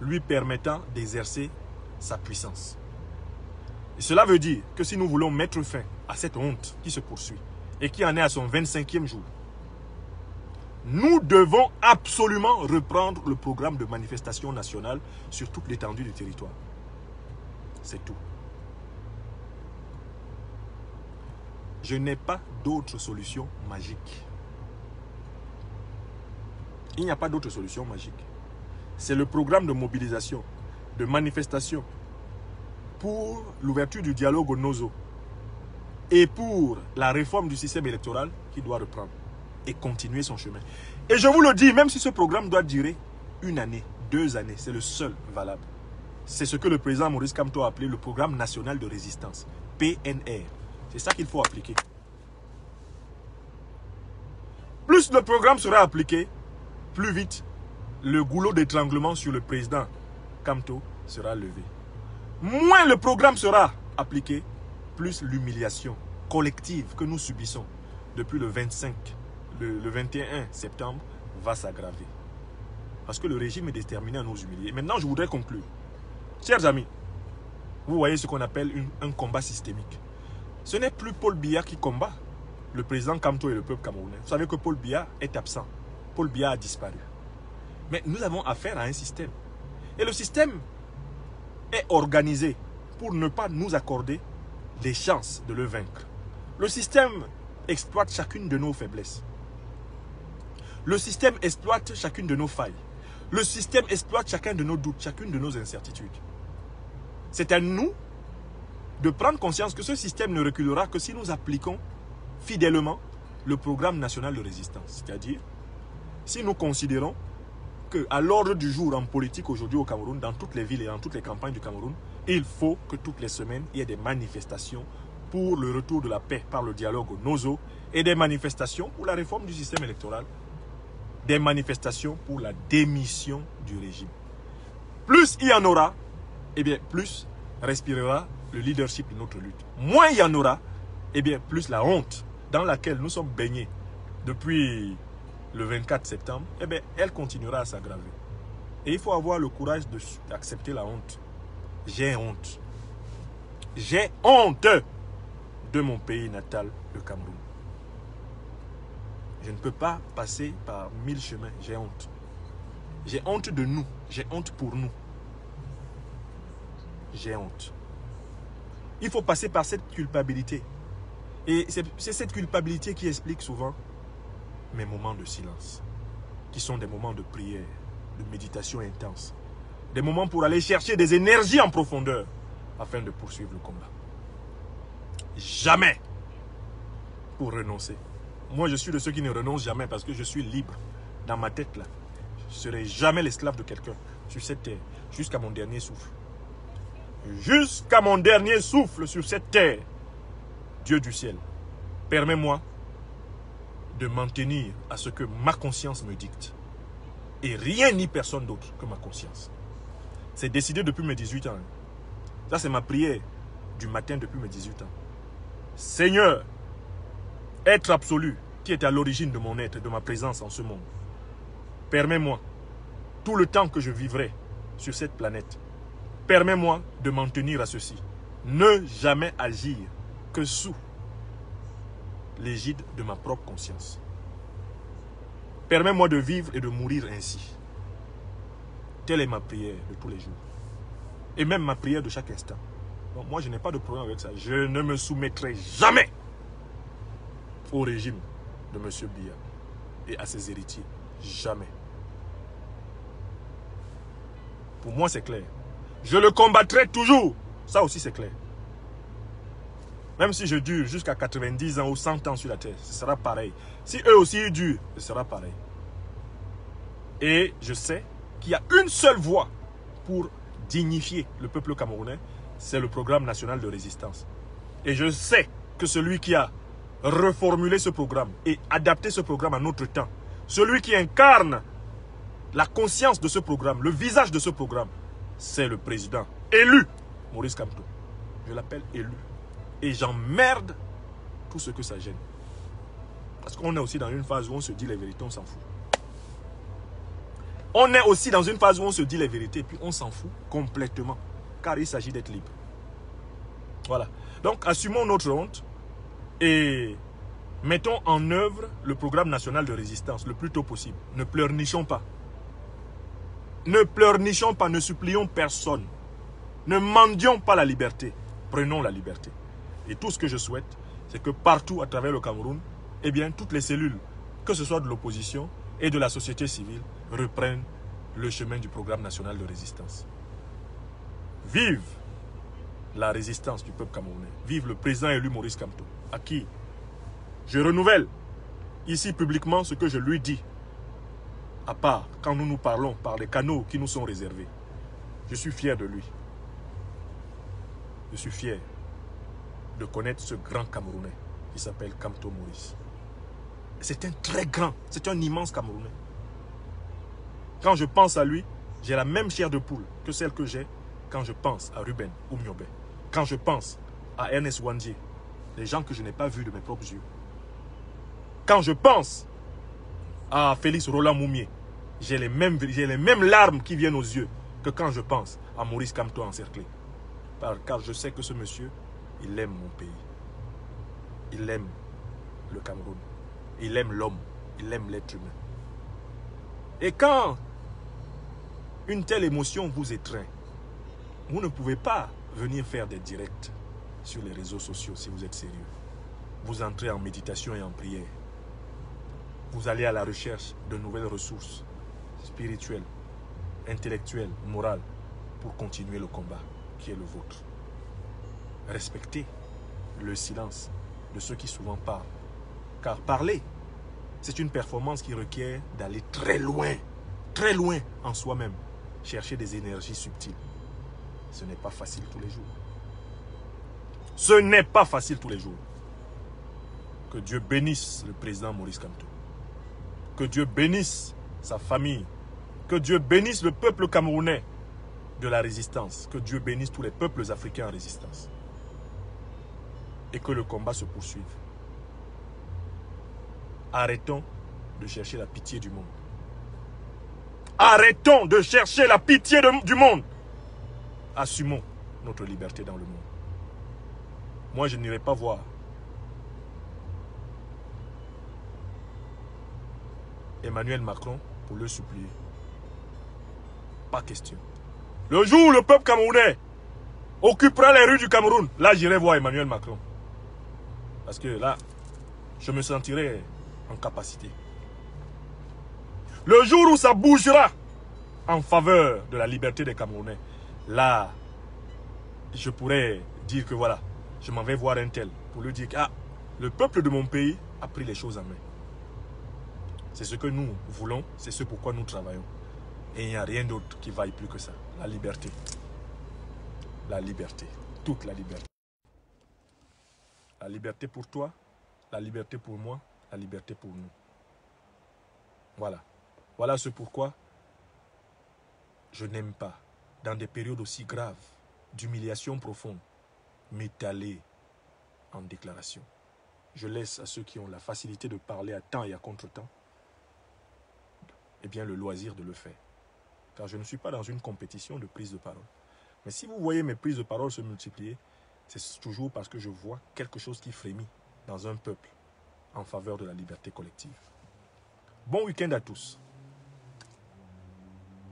lui permettant d'exercer sa puissance. Et cela veut dire que si nous voulons mettre fin à cette honte qui se poursuit et qui en est à son 25e jour, nous devons absolument reprendre le programme de manifestation nationale sur toute l'étendue du territoire. C'est tout. Je n'ai pas d'autre solution magique. Il n'y a pas d'autre solution magique. C'est le programme de mobilisation, de manifestation pour l'ouverture du dialogue au Nozo et pour la réforme du système électoral qui doit reprendre et continuer son chemin. Et je vous le dis, même si ce programme doit durer 1 année, 2 années, c'est le seul valable. C'est ce que le président Maurice Kamto a appelé le programme national de résistance, PNR. C'est ça qu'il faut appliquer. Plus le programme sera appliqué, plus vite le goulot d'étranglement sur le président Kamto sera levé. Moins le programme sera appliqué, plus l'humiliation collective que nous subissons depuis le 21 septembre va s'aggraver. Parce que le régime est déterminé à nous humilier. Maintenant, je voudrais conclure. Chers amis, vous voyez ce qu'on appelle un combat systémique. Ce n'est plus Paul Biya qui combat le président Kamto et le peuple camerounais. Vous savez que Paul Biya est absent. Paul Biya a disparu. Mais nous avons affaire à un système. Et le système est organisé pour ne pas nous accorder des chances de le vaincre. Le système exploite chacune de nos faiblesses. Le système exploite chacune de nos failles. Le système exploite chacun de nos doutes, chacune de nos incertitudes. C'est à nous de prendre conscience que ce système ne reculera que si nous appliquons fidèlement le programme national de résistance. C'est-à-dire, si nous considérons qu'à l'ordre du jour en politique aujourd'hui au Cameroun, dans toutes les villes et dans toutes les campagnes du Cameroun, il faut que toutes les semaines, il y ait des manifestations pour le retour de la paix par le dialogue au Nozo et des manifestations pour la réforme du système électoral, des manifestations pour la démission du régime. Plus il y en aura, eh bien, plus respirera le leadership de notre lutte. Moins il y en aura, eh bien, plus la honte dans laquelle nous sommes baignés depuis le 24 septembre, eh bien, elle continuera à s'aggraver. Et il faut avoir le courage d'accepter la honte. J'ai honte. J'ai honte de mon pays natal, le Cameroun. Je ne peux pas passer par 1000 chemins. J'ai honte. J'ai honte de nous. J'ai honte pour nous. J'ai honte. Il faut passer par cette culpabilité. Et c'est cette culpabilité qui explique souvent mes moments de silence, qui sont des moments de prière, de méditation intense. Des moments pour aller chercher des énergies en profondeur afin de poursuivre le combat. Jamais pour renoncer. Moi, je suis de ceux qui ne renoncent jamais parce que je suis libre dans ma tête là. Je ne serai jamais l'esclave de quelqu'un sur cette terre jusqu'à mon dernier souffle. Jusqu'à mon dernier souffle sur cette terre. Dieu du ciel, permets-moi de m'en tenir à ce que ma conscience me dicte. Et rien ni personne d'autre que ma conscience. C'est décidé depuis mes 18 ans. Ça, c'est ma prière du matin depuis mes 18 ans. Seigneur, être absolu qui est à l'origine de mon être, de ma présence en ce monde, permets-moi tout le temps que je vivrai sur cette planète, permets-moi de m'en tenir à ceci. Ne jamais agir que sous l'égide de ma propre conscience. Permets-moi de vivre et de mourir ainsi. Telle est ma prière de tous les jours. Et même ma prière de chaque instant. Donc moi, je n'ai pas de problème avec ça. Je ne me soumettrai jamais au régime de M. Biya et à ses héritiers. Jamais. Pour moi, c'est clair. Je le combattrai toujours. Ça aussi, c'est clair. Même si je dure jusqu'à 90 ans ou 100 ans sur la terre, ce sera pareil. Si eux aussi ils durent, ce sera pareil. Et je sais qu'il y a une seule voie pour dignifier le peuple camerounais, c'est le programme national de résistance. Et je sais que celui qui a reformulé ce programme et adapté ce programme à notre temps, celui qui incarne la conscience de ce programme, le visage de ce programme, c'est le président élu, Maurice Kamto. Je l'appelle élu. Et j'emmerde tout ce que ça gêne. Parce qu'on est aussi dans une phase où on se dit les vérités, on s'en fout. On est aussi dans une phase où on se dit les vérités et puis on s'en fout complètement. Car il s'agit d'être libre. Voilà. Donc assumons notre honte et mettons en œuvre le programme national de résistance le plus tôt possible. Ne pleurnichons pas. Ne pleurnichons pas, ne supplions personne. Ne mendions pas la liberté. Prenons la liberté. Et tout ce que je souhaite, c'est que partout à travers le Cameroun, eh bien, toutes les cellules, que ce soit de l'opposition et de la société civile, reprennent le chemin du programme national de résistance. Vive la résistance du peuple camerounais. Vive le président élu Maurice Kamto, à qui je renouvelle ici publiquement ce que je lui dis, à part quand nous nous parlons par les canaux qui nous sont réservés. Je suis fier de lui. Je suis fier de connaître ce grand Camerounais qui s'appelle Kamto Maurice. C'est un très grand, c'est un immense Camerounais. Quand je pense à lui, j'ai la même chair de poule que celle que j'ai quand je pense à Ruben Oumyobé. Quand je pense à Ernest Wandier, des gens que je n'ai pas vus de mes propres yeux. Quand je pense à Félix Roland Moumié, j'ai les mêmes larmes qui viennent aux yeux que quand je pense à Maurice Kamto encerclé. Car je sais que ce monsieur, il aime mon pays. Il aime le Cameroun. Il aime l'homme. Il aime l'être humain. Et quand une telle émotion vous étreint, vous ne pouvez pas venir faire des directs sur les réseaux sociaux si vous êtes sérieux. Vous entrez en méditation et en prière. Vous allez à la recherche de nouvelles ressources spirituelles, intellectuelles, morales pour continuer le combat qui est le vôtre. Respectez le silence de ceux qui souvent parlent. Car parler, c'est une performance qui requiert d'aller très loin en soi-même, chercher des énergies subtiles. Ce n'est pas facile tous les jours. Ce n'est pas facile tous les jours. Que Dieu bénisse le président Maurice Kamto. Que Dieu bénisse sa famille. Que Dieu bénisse le peuple camerounais de la résistance. Que Dieu bénisse tous les peuples africains en résistance. Et que le combat se poursuive. Arrêtons de chercher la pitié du monde. Arrêtons de chercher la pitié du monde. Assumons notre liberté dans le monde. Moi, je n'irai pas voir Emmanuel Macron pour le supplier. Pas question. Le jour où le peuple camerounais occupera les rues du Cameroun, là, j'irai voir Emmanuel Macron. Parce que là, je me sentirai en capacité. Le jour où ça bougera en faveur de la liberté des Camerounais, là, je pourrais dire que voilà, je m'en vais voir un tel pour lui dire que le peuple de mon pays a pris les choses en main. C'est ce que nous voulons, c'est ce pourquoi nous travaillons. Et il n'y a rien d'autre qui vaille plus que ça. La liberté. La liberté. Toute la liberté. La liberté pour toi, la liberté pour moi, la liberté pour nous. Voilà. Voilà ce pourquoi je n'aime pas, dans des périodes aussi graves, d'humiliation profonde, m'étaler en déclaration. Je laisse à ceux qui ont la facilité de parler à temps et à contre-temps, eh bien le loisir de le faire. car je ne suis pas dans une compétition de prise de parole. Mais si vous voyez mes prises de parole se multiplier, c'est toujours parce que je vois quelque chose qui frémit dans un peuple en faveur de la liberté collective. Bon week-end à tous.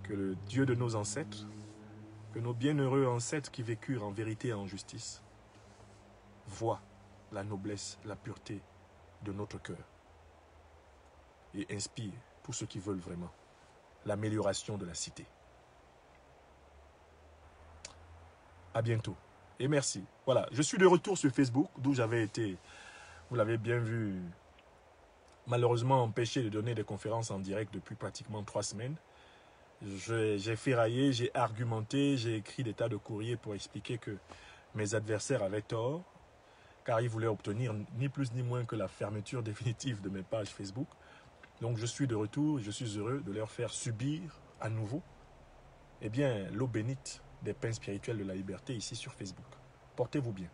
Que le Dieu de nos ancêtres, que nos bienheureux ancêtres qui vécurent en vérité et en justice, voient la noblesse, la pureté de notre cœur et inspirent tous ceux qui veulent vraiment l'amélioration de la cité. À bientôt et merci. Voilà, je suis de retour sur Facebook, d'où j'avais été, vous l'avez bien vu, malheureusement empêché de donner des conférences en direct depuis pratiquement 3 semaines. J'ai ferraillé, j'ai argumenté, j'ai écrit des tas de courriers pour expliquer que mes adversaires avaient tort, car ils voulaient obtenir ni plus ni moins que la fermeture définitive de mes pages Facebook. Donc je suis de retour et je suis heureux de leur faire subir à nouveau l'eau bénite des pains spirituels de la liberté ici sur Facebook. Portez-vous bien.